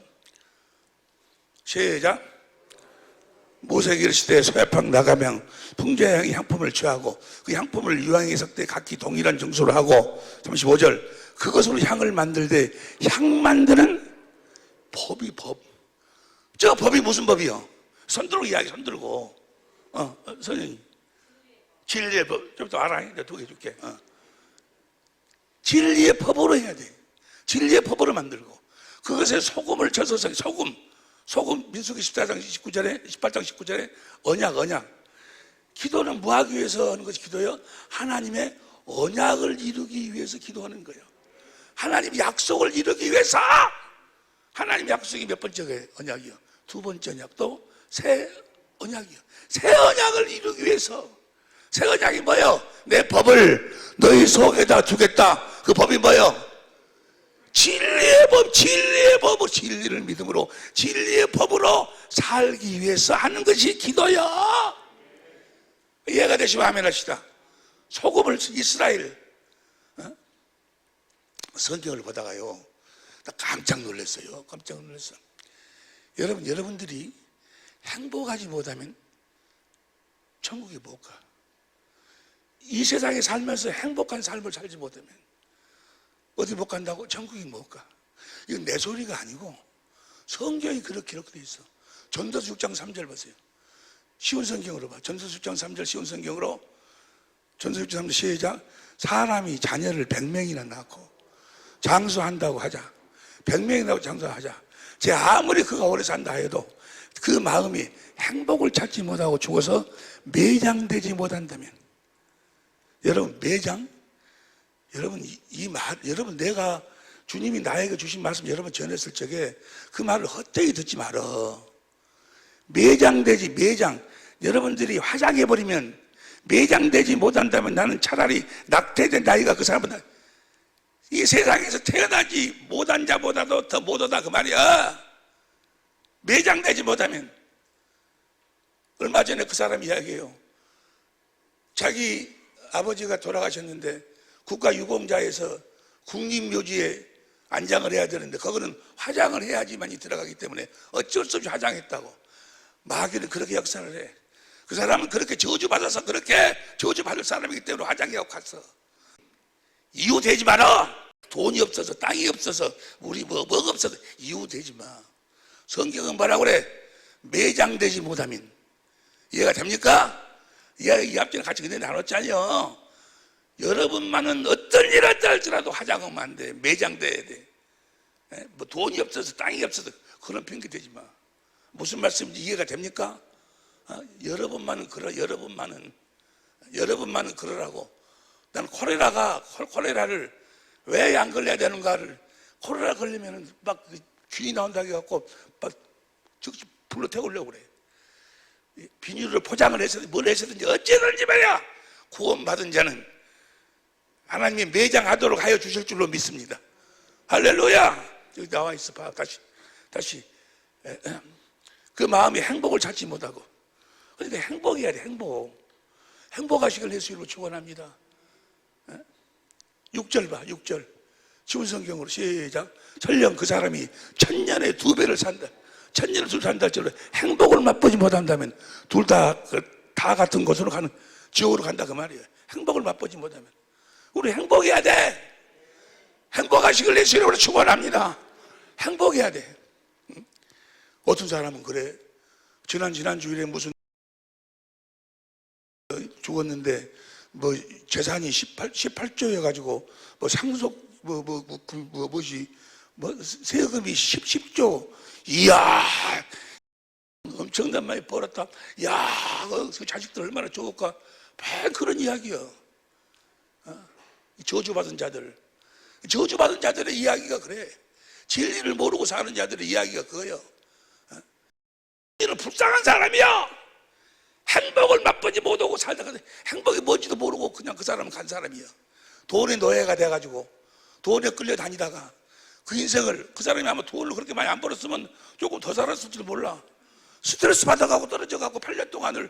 시작. 모세에게 이르시되 소야팡 나가면 풍자향이 향품을 취하고 그 향품을 유황의 석대 각기 동일한 정수로 하고, 35절 그것으로 향을 만들되 향 만드는 법이 법. 저 법이 무슨 법이요? 손 들고 이야기, 손 들고. 선생님. 진리의 법. 좀 더 알아. 내가 2개 줄게. 진리의 법으로 해야 돼. 진리의 법으로 만들고. 그것에 소금을 쳐서, 소금, 민수기 14장 19절에, 18장 19절에 언약. 기도는 뭐 하기 위해서 하는 것이 기도예요? 하나님의 언약을 이루기 위해서 기도하는 거예요. 하나님 약속을 이루기 위해서. 하나님 약속이 몇 번째 언약이요? 2번째 언약도 새 언약이요. 새 언약을 이루기 위해서. 새 언약이 뭐예요? 내 법을 너희 속에다 두겠다. 그 법이 뭐예요? 진리의 법, 진리를 믿음으로 진리의 법으로 살기 위해서 하는 것이 기도야. 이해가 되시면 아멘 하시다. 소금을, 이스라엘 성경을 보다가요, 나 깜짝 놀랐어요. 여러분들이 행복하지 못하면 천국에 못 가. 이 세상에 살면서 행복한 삶을 살지 못하면 어디 못 간다고? 천국이 못 가. 이건 내 소리가 아니고 성경이 그렇게 기록되어 있어. 전도서 6장 3절 보세요. 쉬운 성경으로 봐. 전도서 6장 3절 쉬운 성경으로. 전도서 6장 3절 시작. 사람이 자녀를 100명이나 낳고 장수한다고 하자. 100명이 낳고 장수하자. 제 아무리 그가 오래 산다 해도 그 마음이 행복을 찾지 못하고 죽어서 매장되지 못한다면, 여러분 매장? 여러분 이 말, 여러분 내가 주님이 나에게 주신 말씀 여러분 전했을 적에 그 말을 헛되이 듣지 말어. 매장되지, 매장. 여러분들이 화장해버리면 매장되지 못한다면 나는 차라리 낙태된 나이가 그 사람보다 이 세상에서 태어나지 못한 자보다도 더 못하다 그 말이야. 매장되지 못하면. 얼마 전에 그 사람 이야기해요. 자기 아버지가 돌아가셨는데 국가유공자에서 국립묘지에 안장을 해야 되는데 거기는 화장을 해야지만이 들어가기 때문에 어쩔 수 없이 화장했다고. 마귀는 그렇게 역사를 해. 그 사람은 그렇게 저주받아서 그렇게 저주받을 사람이기 때문에 화장해갖고 갔어. 이유 되지 마라. 돈이 없어서 땅이 없어서 우리 뭐가 없어서 이유 되지 마. 성경은 뭐라고 그래? 매장되지 못하면. 이해가 됩니까? 이 앞전에 같이 그대 나눴잖아요. 여러분만은 어떤 일 한다 할지라도 화장하면 안 돼. 매장돼야 돼. 뭐 돈이 없어서 땅이 없어서 그런 핑계 대지 마. 무슨 말씀인지 이해가 됩니까? 여러분만은 그러, 여러분만은 그러라고. 난 콜레라를 왜 안 걸려야 되는가를, 콜레라 걸리면은 막 귀이 나온다고 해갖고 막 즉시 불러 태우려고 그래. 비닐로 포장을 해서 뭘 해서든지 어찌든지 말이야. 구원받은 자는 하나님이 매장하도록 하여 주실 줄로 믿습니다. 할렐루야. 여기 나와 있어 봐. 다시. 그 마음이 행복을 찾지 못하고. 그러니까 행복해야 돼. 행복하시길 예수님으로 축원합니다. 6절 봐. 6절 쉬운 성경으로 시작. 설령 그 사람이 1000년에 2배를 산다. 1000년을 둘 산다 할지라도 행복을 맛보지 못한다면 둘 다 같은 곳으로 가는 지옥으로 간다 그 말이에요. 행복을 맛보지 못하면. 우리 행복해야 돼. 행복하시길 예수님으로 축원합니다. 행복해야 돼. 어떤 사람은 그래. 지난 주일에 무슨 죽었는데 뭐 재산이 18조여 가지고 뭐 상속 세금이 10조. 이야, 엄청난 많이 벌었다. 야, 그 자식들 얼마나 좋을까. 그런 이야기야. 저주받은 자들의 이야기가 그래. 진리를 모르고 사는 자들의 이야기가 그거예요. 이는 불쌍한 사람이야. 행복을 맛보지 못하고 살다가 행복이 뭔지도 모르고 그냥 그 사람은 간 사람이야. 돈의 노예가 돼가지고 돈에 끌려다니다가 그 인생을, 그 사람이 아마 돈을 그렇게 많이 안 벌었으면 조금 더 살았을지도 몰라. 스트레스 받아가고 떨어져가고 8년 동안을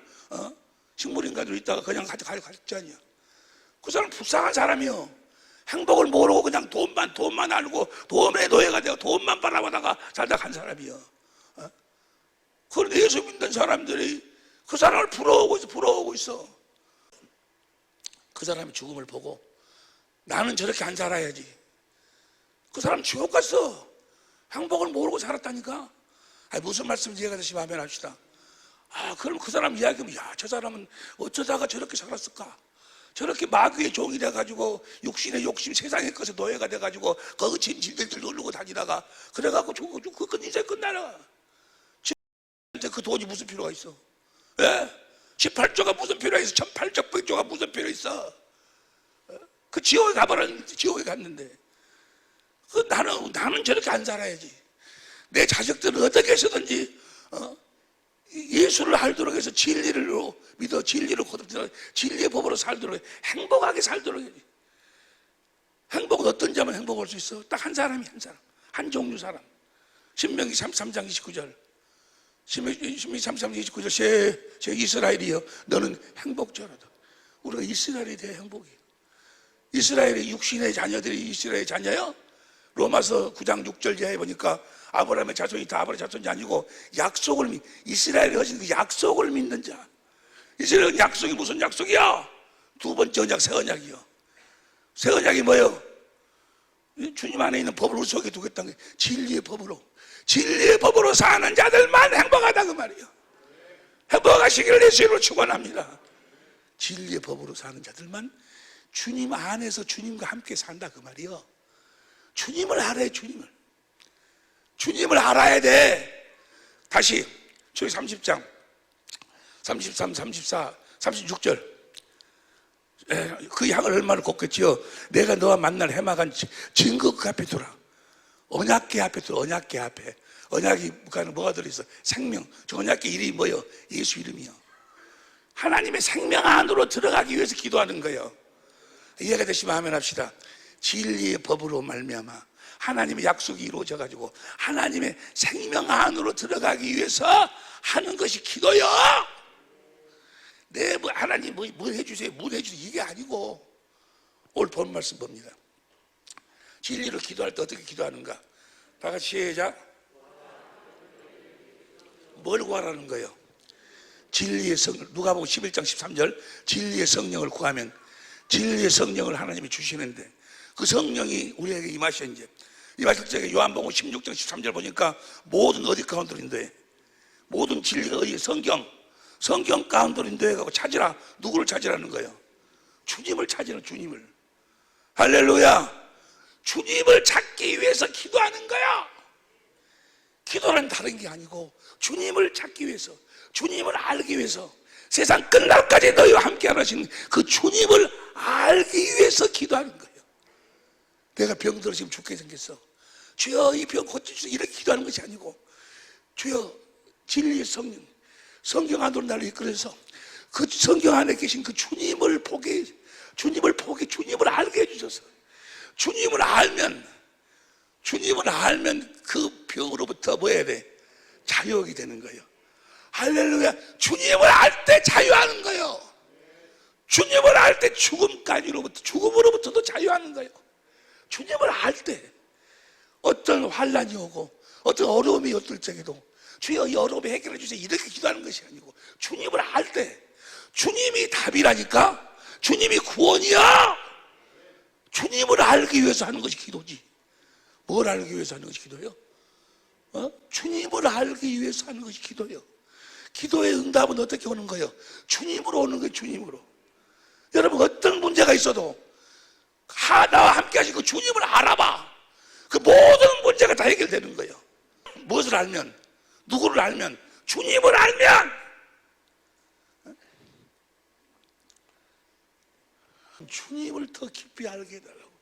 식물인간으로 있다가 그냥 갔지 않냐. 그 사람 불쌍한 사람이요. 행복을 모르고 그냥 돈만 알고 돈의 노예가 되고 돈만 바라보다가 살다 간 사람이요. 그런데 예수 믿는 사람들이 그 사람을 부러워하고 있어. 그 사람의 죽음을 보고 나는 저렇게 안 살아야지. 그 사람 지옥 갔어. 행복을 모르고 살았다니까. 무슨 말씀인지 이해가 되시면 아멘 합시다. 그럼 그 사람 이야기하면, 야, 저 사람은 어쩌다가 저렇게 살았을까? 저렇게 마귀의 종이 돼가지고 육신의 욕심, 세상의 것에 노예가 돼가지고 거기 진질들 누르고 다니다가 그래갖고 죽고 그 인생 끝나라. 그 돈이 무슨 필요가 있어? 예? 18조가 무슨 필요가 있어? 1800조가 무슨 필요 있어? 그 지옥에 지옥에 갔는데. 나는 저렇게 안 살아야지. 내 자식들은 어떻게 해서든지 예수를 알도록 해서 진리를 믿어, 진리를 거듭들어, 진리의 법으로 살도록 해. 행복하게 살도록 해야지. 행복은 어떤 자만 행복할 수 있어? 딱 한 사람이 한 종류 사람. 신명기 3장 29절. 신명기 3장 29절. 제 이스라엘이여, 너는 행복자로다. 우리가 이스라엘에 대해 행복이에요. 이스라엘의 육신의 자녀들이 이스라엘의 자녀요. 로마서 9장 6절 제에 보니까 아브라함의 자손이 다 아브라함의 자손이 아니고 이스라엘이 하신 그 약속을 믿는 자. 이스라엘은 약속이 무슨 약속이야? 두 번째 언약, 새 언약이요. 새 언약이 뭐예요? 주님 안에 있는 법을 우리 속에 두겠다는 게 진리의 법으로, 진리의 법으로 사는 자들만 행복하다 그 말이에요. 행복하시기를 예수로 축원합니다. 진리의 법으로 사는 자들만 주님 안에서 주님과 함께 산다 그 말이에요. 주님을 알아야, 주님을 알아야 돼. 다시 저희 30장 33, 34, 36절 그 향을 얼마나 곱겠지요. 내가 너와 만날 해막한 증거 그 앞에 두라. 언약궤 앞에 두라. 언약궤 앞에. 언약이 뭐가 들어있어? 생명. 저 언약궤 이름이 뭐예요? 예수 이름이요. 하나님의 생명 안으로 들어가기 위해서 기도하는 거예요. 이해가 되시면 아멘 합시다. 진리의 법으로 말미암아 하나님의 약속이 이루어져 가지고 하나님의 생명 안으로 들어가기 위해서 하는 것이 기도요. 네, 하나님 뭐 해주세요, 뭐 해주세요 이게 아니고, 오늘 본 말씀 봅니다. 진리로 기도할 때 어떻게 기도하는가? 다 같이 시작. 뭘 구하라는 거예요? 진리의 성령. 누가복음 11장 13절 진리의 성령을 구하면 진리의 성령을 하나님이 주시는데, 그 성령이 우리에게 임하셔. 이제 임하실 적에 요한복음 16장 13절 보니까 모든 어디 가운데인데, 모든 진리가 어디? 성경 가운데인데 가고 찾으라. 누구를 찾으라는 거예요? 주님을 찾으라. 주님을. 할렐루야. 주님을 찾기 위해서 기도하는 거야. 기도는 다른 게 아니고 주님을 찾기 위해서, 주님을 알기 위해서, 세상 끝날까지 너희와 함께 하시는 그 주님을 알기 위해서 기도하는 거예요. 내가 병들어 지금 죽게 생겼어. 주여 이 병 고쳐주세요. 이렇게 기도하는 것이 아니고, 주여 진리의 성경 안으로 나를 이끌어서 그 성경 안에 계신 그 주님을 알게 해주셔서, 주님을 알면 그 병으로부터 뭐 해야 돼? 자유하게 되는 거예요. 할렐루야. 주님을 알 때 자유하는 거예요. 주님을 알 때 죽음으로부터도 자유하는 거예요. 주님을 알 때 어떤 환난이 오고 어떤 어려움이 올 적에도 주여 이 어려움을 해결해 주세요 이렇게 기도하는 것이 아니고, 주님을 알 때 주님이 답이라니까, 주님이 구원이야. 주님을 알기 위해서 하는 것이 기도지. 뭘 알기 위해서 하는 것이 기도예요? 주님을 알기 위해서 하는 것이 기도예요. 기도의 응답은 어떻게 오는 거예요? 주님으로 오는 거예요. 주님으로. 여러분 어떤 문제가 있어도 나와 함께 하신 그 주님을 알아봐. 그 모든 문제가 다 해결되는 거예요. 무엇을 알면? 누구를 알면? 주님을 알면. 주님을 더 깊이 알게 해달라고.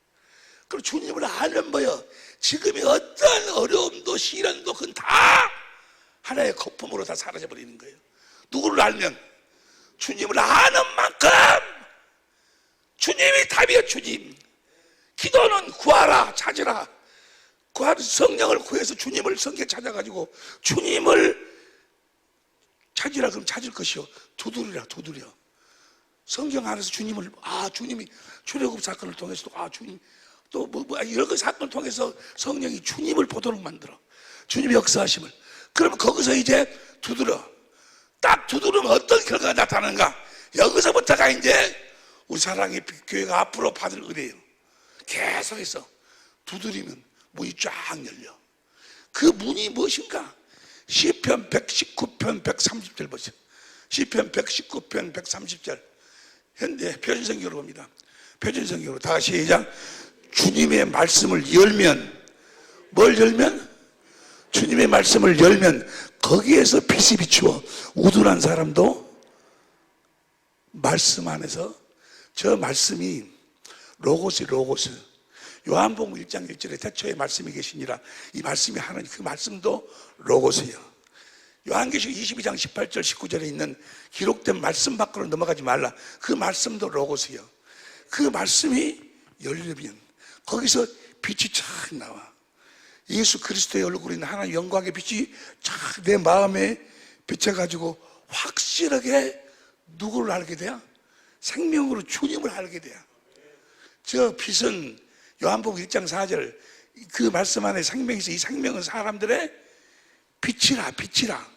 그리고 주님을 알면 뭐예요? 지금의 어떤 어려움도 시련도 그건 다 하나의 거품으로 다 사라져버리는 거예요. 누구를 알면? 주님을 아는 만큼 주님이 답이에요. 주님. 기도는 구하라, 찾으라. 성령을 구해서 주님을 성경 찾아가지고 주님을 찾으라. 그럼 찾을 것이요. 두드리라. 성경 안에서 주님을, 주님이 출애굽 사건을 통해서도, 주님 또 여러 가지 사건을 통해서 성령이 주님을 보도록 만들어. 주님의 역사하심을. 그러면 거기서 이제 두드려. 딱 두드리면 어떤 결과가 나타나는가? 여기서부터가 이제 우리 사랑의 교회가 앞으로 받을 은혜예요. 계속해서 두드리면 문이 쫙 열려. 그 문이 무엇인가? 시편 119편 130절 보세요. 시편 119편 130절. 현대 표준성경으로 봅니다. 표준성경으로 다 시작. 주님의 말씀을 열면, 뭘 열면? 주님의 말씀을 열면 거기에서 빛이 비추어 우둔한 사람도 말씀 안에서, 저 말씀이 로고스. 요한복음 1장 1절에 태초에 말씀이 계시니라. 이 말씀이 하나님, 그 말씀도 로고스예요. 요한계시록 22장 18절 19절에 있는 기록된 말씀 밖으로 넘어가지 말라. 그 말씀도 로고스예요. 그 말씀이 열리면 거기서 빛이 쫙 나와. 예수 그리스도의 얼굴에 있는 하나님 영광의 빛이 쫙 내 마음에 비춰가지고 확실하게 누구를 알게 돼요? 생명으로 주님을 알게 돼요. 저 빛은 요한복음 1장 4절 그 말씀 안에 생명이 있어. 이 생명은 사람들의 빛이라.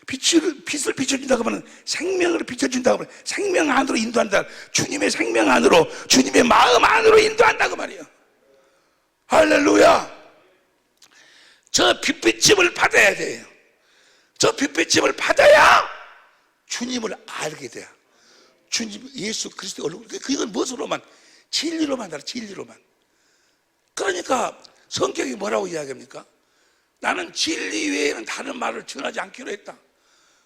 빛을 비춰준다고 하면 생명으로 비춰준다고 하면 생명 안으로 인도한다. 주님의 생명 안으로, 주님의 마음 안으로 인도한다고 말이에요. 할렐루야. 저 빛비침을 받아야 돼요. 저 빛비침을 받아야 주님을 알게 돼요. 주님 예수 그리스도의 얼굴. 그건 무엇으로만? 진리로만 알아. 진리로만. 그러니까 성경이 뭐라고 이야기합니까? 나는 진리 외에는 다른 말을 전하지 않기로 했다.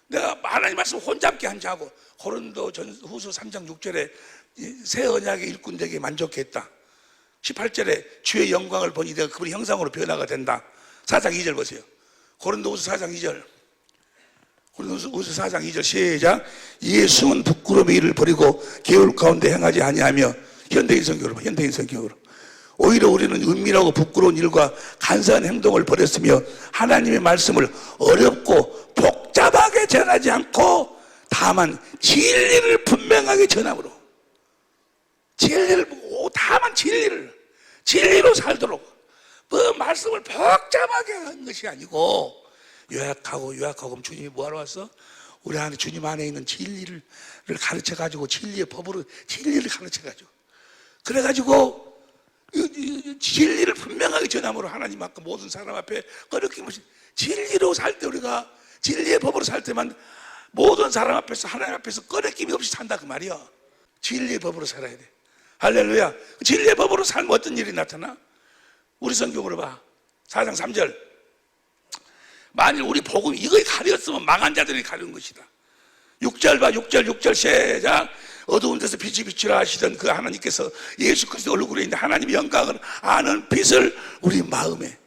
내가 하나님 말씀 혼잡게 한 자고 고린도전후서 3장 6절에 새 언약의 일꾼되게 만족했다. 18절에 주의 영광을 보니 내가 그분의 형상으로 변화가 된다. 4장 2절 보세요. 고린도후서 4장 2절. 고린도후서 4장 2절 시작. 이에 숨은 부끄러움의 일을 버리고 계율 가운데 행하지 아니하며 현대인 성경으로 오히려 우리는 은밀하고 부끄러운 일과 간사한 행동을 버렸으며 하나님의 말씀을 어렵고 복잡하게 전하지 않고 다만 진리를 분명하게 전함으로 다만 진리로 살도록 뭐 말씀을 복잡하게 한 것이 아니고 요약하고 그럼 주님이 뭐하러 왔어? 우리 안에 주님 안에 있는 진리를 가르쳐가지고 진리의 법으로 진리를 가르쳐가지고 그래가지고 진리를 분명하게 전함으로 하나님 앞과 모든 사람 앞에 거룩히 모신 진리로 살 때 우리가 진리의 법으로 살 때만 모든 사람 앞에서 하나님 앞에서 꺼내낌이 없이 산다 그 말이야. 진리의 법으로 살아야 돼. 할렐루야. 진리의 법으로 살면 어떤 일이 나타나? 우리 성경으로 봐. 4장 3절. 만일 우리 복음이 이거에 가렸으면 망한 자들이 가려운 것이다. 6절 봐. 6절 시작. 어두운 데서 빛이 비추라 하시던 그 하나님께서 예수 그리스도 얼굴에 있는 하나님의 영광을 아는 빛을 우리 마음에,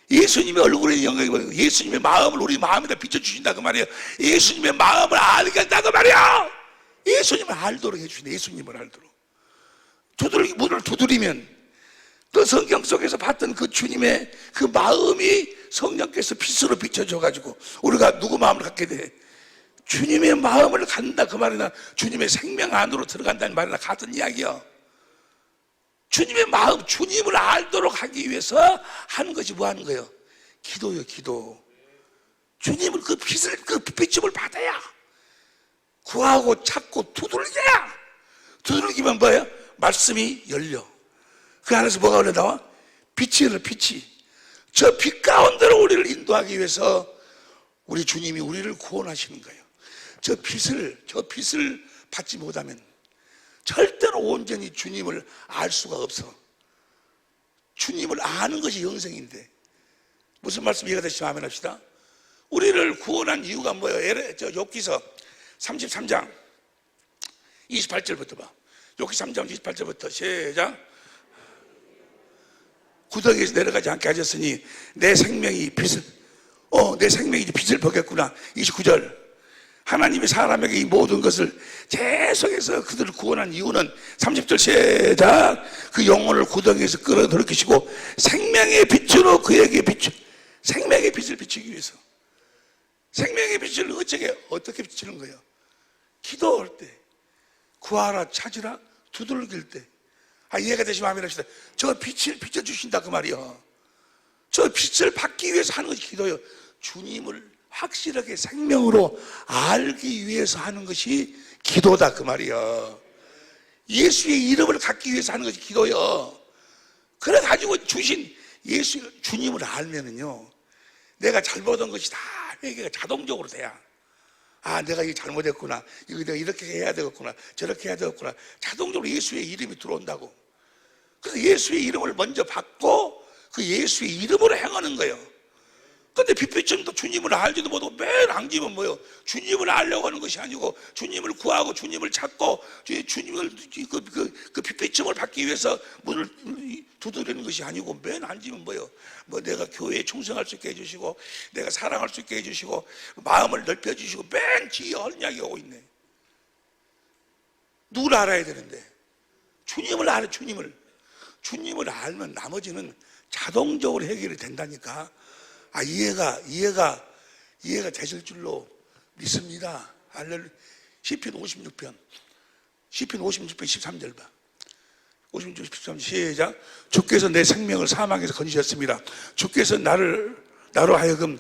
예수님의 얼굴에 있는 영광이 뭐예요? 예수님의 마음을 우리 마음에다 비춰주신다 그 말이에요. 예수님의 마음을 알게 한다 그 말이야. 예수님을 알도록 해주신다. 예수님을 알도록. 문을 두드리면 그 성경 속에서 봤던 그 주님의 그 마음이 성령께서 빛으로 비춰줘가지고 우리가 누구 마음을 갖게 돼? 주님의 마음을 갖는다 그 말이나 주님의 생명 안으로 들어간다는 말이나 같은 이야기야. 주님의 마음, 주님을 알도록 하기 위해서 하는 것이 뭐 하는 거예요? 기도요, 기도. 주님을 그 빛을 받아야 구하고 찾고 두들겨야. 두들기면 뭐예요? 말씀이 열려. 그 안에서 뭐가 흘러나와? 빛이 흘러, 빛이. 저 빛 가운데로 우리를 인도하기 위해서 우리 주님이 우리를 구원하시는 거예요. 저 빛을 받지 못하면 절대로 온전히 주님을 알 수가 없어. 주님을 아는 것이 영생인데 무슨 말씀 이해가 되시면 아멘 합시다. 우리를 구원한 이유가 뭐예요? 욥기서 33장 28절부터 봐. 욥기 3장 28절부터 시작. 구덩이에서 내려가지 않게 하셨으니 내 생명이 빛을 보겠구나. 29절. 하나님이 사람에게 이 모든 것을 계속해서 그들을 구원한 이유는 30절 시작. 그 영혼을 구덩이에서 끌어들이시고 생명의 빛으로 그에게 생명의 빛을 비추기 위해서. 생명의 빛을 어떻게 비추는 거예요? 기도할 때, 구하라, 찾으라, 두들길 때. 이해가 되시면 아멘 합시다. 저 빛을 비춰주신다 그 말이야. 저 빛을 받기 위해서 하는 것이 기도예요. 주님을 확실하게 생명으로 알기 위해서 하는 것이 기도다 그 말이야. 예수의 이름을 갖기 위해서 하는 것이 기도요. 그래가지고 주신 주님을 알면은요, 내가 잘못한 것이 다 회개가 자동적으로 돼야. 내가 이거 잘못했구나. 이거 내가 이렇게 해야 되겠구나. 저렇게 해야 되겠구나. 자동적으로 예수의 이름이 들어온다고. 그래서 예수의 이름을 먼저 받고 그 예수의 이름으로 행하는 거예요. 근데 빛비춤도 주님을 알지도 못하고 매일 앙기면 뭐예요? 주님을 알려고 하는 것이 아니고 주님을 구하고 주님을 찾고 주님을 그 빛비춤을 받기 위해서 문을 두드리는 것이 아니고 맨 앉으면 뭐예요? 내가 교회에 충성할 수 있게 해주시고 내가 사랑할 수 있게 해주시고 마음을 넓혀주시고 맨 뒤에 헐냐게 오고 있네. 누구를 알아야 되는데? 주님을 알아. 주님을 알면 나머지는 자동적으로 해결이 된다니까. 이해가 되실 줄로 믿습니다. 할렐루야. 시편 56편 13절 봐. 56편 13절 시작. 주께서 내 생명을 사망에서 건지셨습니다. 주께서 나로 하여금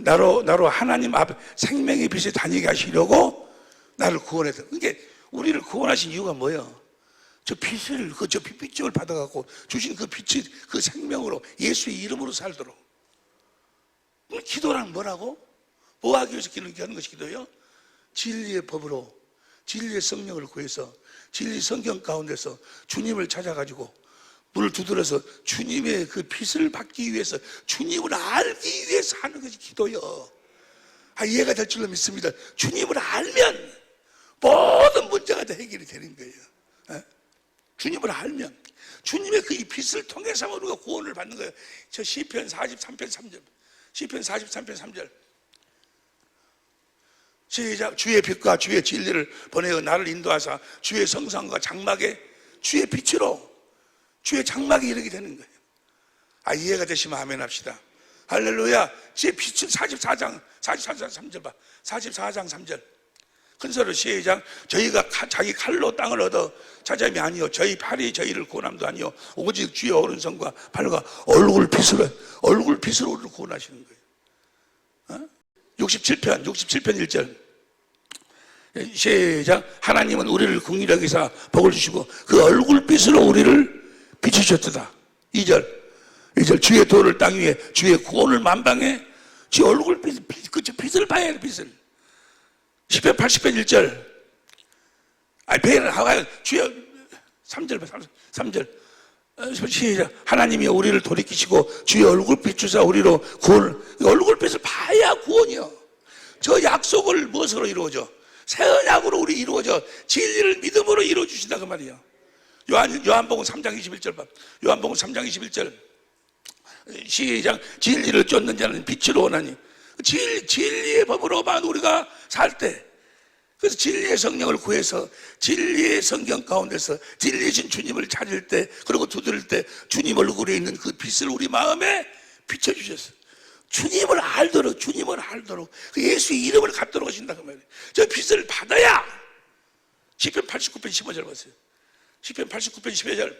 나로 하나님 앞에 생명의 빛에 다니게 하시려고 나를 구원했다. 그러니까 우리를 구원하신 이유가 뭐예요? 저 빛을, 저 빛빛을 받아갖고 주신 그 빛이 그 생명으로 예수의 이름으로 살도록. 기도란 뭐라고? 뭐 하기 위해서 기도하는 것이 기도예요? 진리의 법으로, 진리의 성령을 구해서 진리 성경 가운데서 주님을 찾아가지고 문을 두드려서 주님의 그 빛을 받기 위해서, 주님을 알기 위해서 하는 것이 기도요. 이해가 될 줄로 믿습니다. 주님을 알면 모든 문제가 다 해결이 되는 거예요. 주님을 알면, 주님의 그 이 빛을 통해서 우리가 구원을 받는 거예요. 저 시편 43편 3절, 시편 43편 3절. 시작. 주의 빛과 주의 진리를 보내어 나를 인도하사 주의 성상과 장막에 주의 빛으로 주의 장막에 이르게 되는 거예요. 이해가 되시면 아멘 합시다. 할렐루야. 주의 빛을 44장 3절 봐. 44장 3절. 큰소리로 시작. 저희가 자기 칼로 땅을 얻어 찾아임이 아니요 저희 팔이 저희를 구원함도 아니요 오직 주의 오른손과 팔과 얼굴 빛으로 우리를 구원하시는 거예요. 67편 1절. 시작. 하나님은 우리를 긍휼하게 여기사 복을 주시고 그 얼굴빛으로 우리를 비추셨도다. 2절. 주의 도를 땅 위에 주의 구원을 만방에 주의 얼굴빛, 빛을 봐야 해요. 빛을. 10편 80편 1절. 주의 3절. 시작. 하나님이 우리를 돌이키시고 주의 얼굴빛 주사 우리로 구원. 얼굴빛을 봐야 구원이요. 저 약속을 무엇으로 이루어져? 새 언약으로 우리 이루어져. 진리를 믿음으로 이루어 주신다 그 말이에요. 요한복음 3장 21절 봐. 요한복음 3장 21절. 시작. 진리를 쫓는 자는 빛으로 오나니. 진리의 법으로만 우리가 살 때, 그래서 진리의 성령을 구해서 진리의 성경 가운데서 진리신 주님을 찾을 때, 그리고 두드릴 때 주님 얼굴에 있는 그 빛을 우리 마음에 비춰주셨어요. 주님을 알도록 그 예수의 이름을 갖도록 하신다 그 말이에요. 저 빛을 받아야. 시편 89편 15절 보세요. 시편 89편 15절.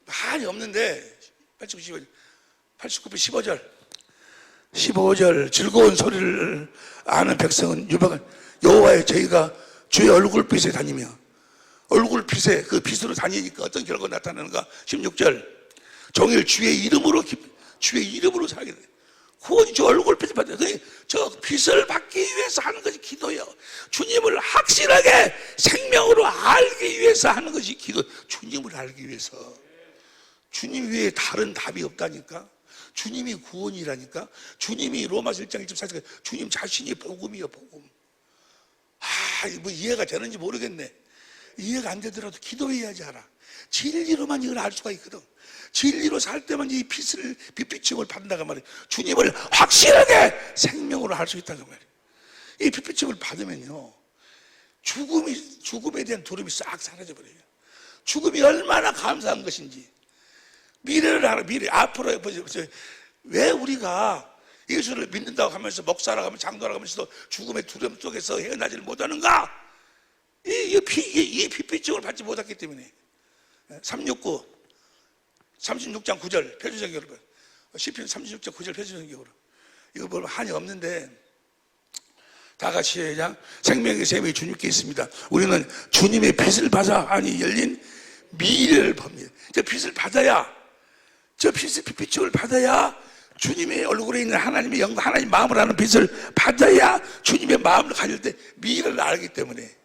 많이 없는데 89편 15절. 15절. 즐거운 소리를 아는 백성은 유방한 여호와의 저희가 주의 얼굴빛에 다니며, 얼굴빛에 그 빛으로 다니니까 어떤 결과가 나타나는가. 16절. 종일 주의 이름으로 살게 돼. 구원이 저 얼굴빛을 받아요. 저 빛을 받기 위해서 하는 것이 기도예요. 주님을 확실하게 생명으로 알기 위해서 하는 것이 기도. 주님을 알기 위해서. 주님 외에 다른 답이 없다니까. 주님이 구원이라니까. 주님이 로마서 1장 24절 주님 자신이 복음이요 복음. 뭐 이해가 되는지 모르겠네. 이해가 안 되더라도 기도해야지 알아. 진리로만 이걸 알 수가 있거든. 진리로 살 때만 이 빛비침을 받는다고 말이야. 주님을 확실하게 생명으로 할 수 있다고 말이야. 이 빛비침을 받으면요, 죽음에 대한 두려움이 싹 사라져버려요. 죽음이 얼마나 감사한 것인지. 미래를 알아. 앞으로 보세요. 왜 우리가 예수를 믿는다고 하면서 목사라고 하면서 장도라고 하면서도 죽음의 두려움 속에서 헤어나지를 못하는가? 이 빛비침을 받지 못했기 때문에. 36장 9절 표준성경으로, 시편 36장 9절 표준성경으로. 이거 보면 한이 없는데 다 같이 그냥 생명의 샘이 주님께 있습니다. 우리는 주님의 빛을 받아 열린 미래를 봅니다. 저 빛을 받아야, 저 빛을 받아야 주님의 얼굴에 있는 하나님의 영광, 하나님 마음을 아는 빛을 받아야 주님의 마음을 가질 때 미래를 알기 때문에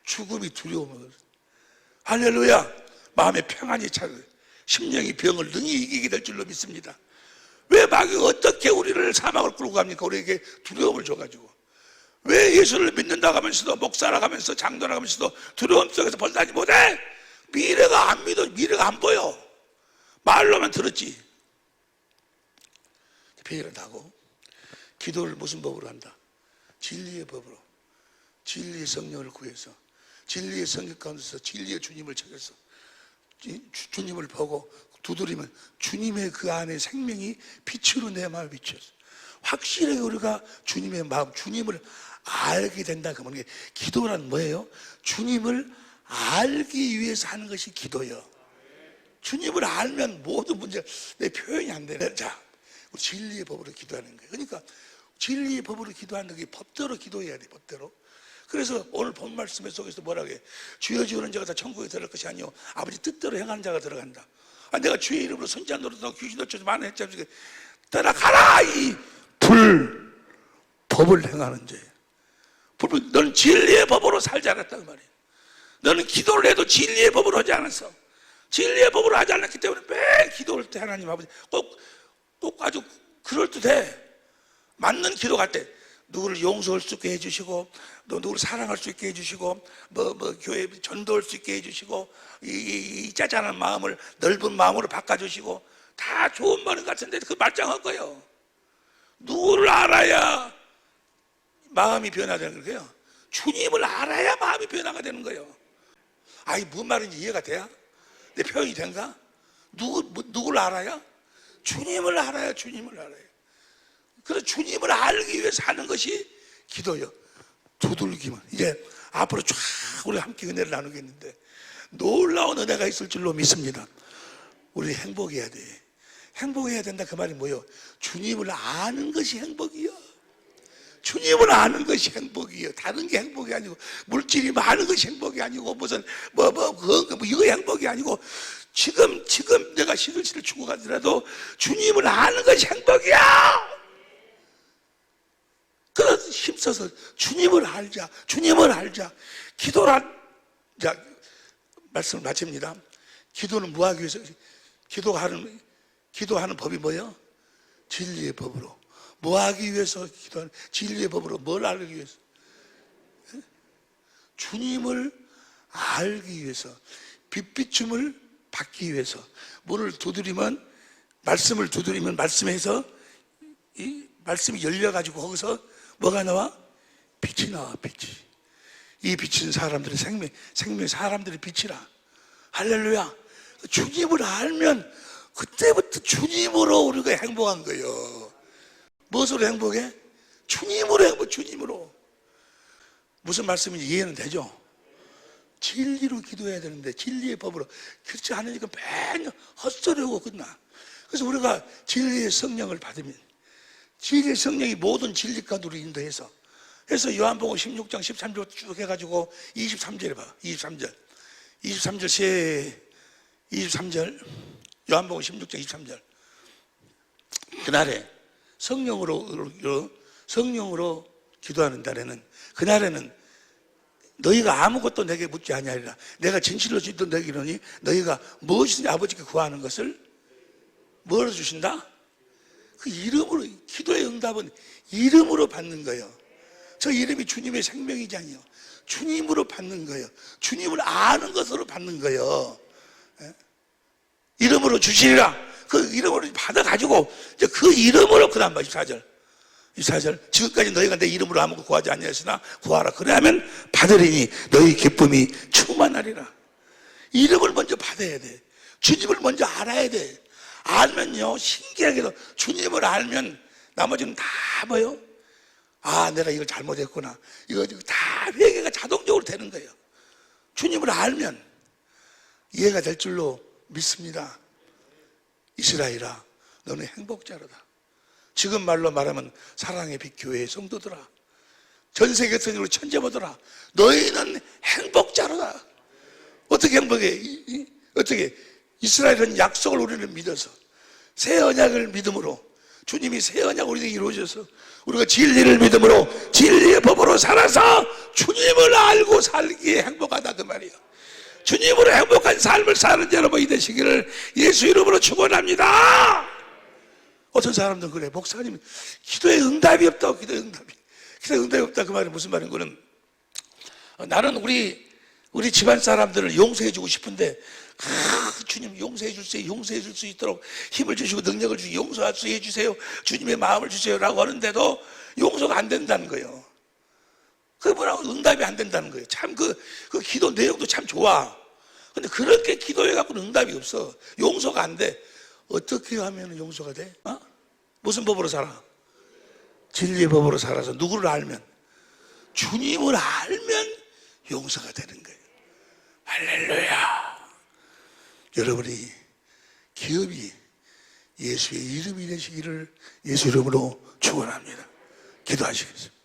죽음이 두려움을. 할렐루야. 마음의 평안이 찾아 심령이 병을 능히 이기게 될 줄로 믿습니다. 왜 마귀가 어떻게 우리를 사망을 끌고 갑니까? 우리에게 두려움을 줘가지고. 왜 예수를 믿는다고 하면서도, 목사라고 하면서, 장도라고 하면서도 두려움 속에서 벗어나지 못해? 미래가 안 믿어. 미래가 안 보여. 말로만 들었지. 회개를 하고 기도를 무슨 법으로 한다? 진리의 법으로. 진리의 성령을 구해서, 진리의 성경 가운데서 진리의 주님을 찾아서 주님을 보고 두드리면 주님의 그 안에 생명이 빛으로 내 마음에 비춰서 확실하게 우리가 주님의 마음, 주님을 알게 된다. 그러면 기도란 뭐예요? 주님을 알기 위해서 하는 것이 기도예요. 주님을 알면 모든 문제, 내 표현이 안 되네. 자, 진리의 법으로 기도하는 거예요. 그러니까 진리의 법으로 기도하는 게 법대로 기도해야 돼, 법대로. 그래서 오늘 본 말씀 속에서 뭐라고 해? 주여 지으는 자가 다 천국에 들어갈 것이 아니요 아버지 뜻대로 행하는 자가 들어간다. 내가 주의 이름으로 선지자 노릇하고 귀신 들쳐서 많은 했자 중에 떠나가라 이 불법을 행하는 자예요. 너는 진리의 법으로 살지 않았다 그 말이에요. 너는 기도를 해도 진리의 법으로 하지 않았어. 진리의 법으로 하지 않았기 때문에 매일 기도할 때 하나님 아버지 꼭 아주 그럴듯해. 맞는 기도할 때 누구를 용서할 수 있게 해주시고 또 누구를 사랑할 수 있게 해주시고 교회 전도할 수 있게 해주시고 이 짜잔한 마음을 넓은 마음으로 바꿔주시고 다 좋은 말인 같은데 그 말짱한 거예요. 누구를 알아야 마음이 변화되는 거예요. 주님을 알아야 마음이 변화가 되는 거예요. 무슨 말인지 이해가 돼요? 내 표현이 된가? 누구를 알아야? 주님을 알아야 주님을 알아요. 그래서 주님을 알기 위해서 하는 것이 기도요. 두들기만. 이제 앞으로 쫙 우리 함께 은혜를 나누겠는데 놀라운 은혜가 있을 줄로 믿습니다. 우리 행복해야 돼. 행복해야 된다 그 말이 뭐예요? 주님을 아는 것이 행복이요. 주님을 아는 것이 행복이요. 다른 게 행복이 아니고 물질이 많은 것이 행복이 아니고 무슨 이거 행복이 아니고 지금 내가 시들시들 죽어가더라도 주님을 아는 것이 행복이야. 그래서 힘써서 주님을 알자. 주님을 알자. 기도란 말씀을 마칩니다. 기도는 뭐 하기 위해서? 기도하는 법이 뭐예요? 진리의 법으로. 뭐 하기 위해서 기도하는? 진리의 법으로 뭘 알기 위해서? 주님을 알기 위해서. 빛비춤을 받기 위해서. 문을 두드리면 말씀을 두드리면 말씀에서 이 말씀이 열려가지고 거기서 뭐가 나와? 빛이 나와. 빛이. 이 빛은 사람들의 생명 사람들의 빛이라. 할렐루야. 주님을 알면 그때부터 주님으로 우리가 행복한 거예요. 무엇으로 행복해? 주님으로 행복. 주님으로. 무슨 말씀인지 이해는 되죠? 진리로 기도해야 되는데 진리의 법으로 그렇지 않으니까 맨날 헛소리하고 끝나. 그래서 우리가 진리의 성령을 받으면 진리의 성령이 모든 진리가로 인도해서 그래서 요한복음 16장 13절 쭉 해가지고 23절에 봐. 23절 요한복음 16장 23절 그날에 성령으로 기도하는 날에는 그날에는 너희가 아무것도 내게 묻지 아니하리라. 내가 진실로 주던 너희에게 이르노니 너희가 무엇이든지 아버지께 구하는 것을 뭐로 주신다? 그 이름으로. 기도의 응답은 이름으로 받는 거예요. 저 이름이 주님의 생명이잖아요. 주님으로 받는 거예요. 주님을 아는 것으로 받는 거예요. 이름으로 주시리라. 그 이름으로 받아가지고 이제 그 이름으로 그 다음 24절 지금까지 너희가 내 이름으로 아무것도 구하지 아니하였으나 구하라. 그래야면 받으리니 너희 기쁨이 충만하리라. 이름을 먼저 받아야 돼. 주님을 먼저 알아야 돼. 알면요 신기하게도 주님을 알면 나머지는 다 뭐요? 내가 이걸 잘못했구나. 이거 다 회개가 자동적으로 되는 거예요. 주님을 알면 이해가 될 줄로 믿습니다. 이스라엘아 너는 행복자로다. 지금 말로 말하면 사랑의 빛 교회의 성도들아 전 세계 선생으로 천재보더라 너희는 행복자로다. 어떻게 행복해? 어떻게? 이스라엘은 약속을 우리는 믿어서 새 언약을 믿음으로 주님이 새 언약을 우리에게 이루어져서 우리가 진리를 믿음으로 진리의 법으로 살아서 주님을 알고 살기에 행복하다 그 말이에요. 주님으로 행복한 삶을 사는 여러분이 되시기를 예수 이름으로 축원합니다. 어떤 사람들은 그래. 목사님 기도에 응답이 없다고. 기도에 응답이 없다 그 말은 무슨 말인 거는 나는 우리 집안 사람들을 용서해 주고 싶은데 주님 용서해 줄 수 있도록 힘을 주시고 능력을 주시고 용서할 수 해주세요. 주님의 마음을 주세요 라고 하는데도 용서가 안 된다는 거예요. 그게 뭐라고 응답이 안 된다는 거예요. 참 그 기도 내용도 참 좋아. 근데 그렇게 기도해갖고는 응답이 없어. 용서가 안 돼. 어떻게 하면 용서가 돼? 무슨 법으로 살아? 진리의 법으로 살아서 누구를 알면? 주님을 알면 용서가 되는 거예요. 할렐루야. 여러분이 기업이 예수의 이름이 되시기를 예수 이름으로 축원합니다. 기도하시겠습니다.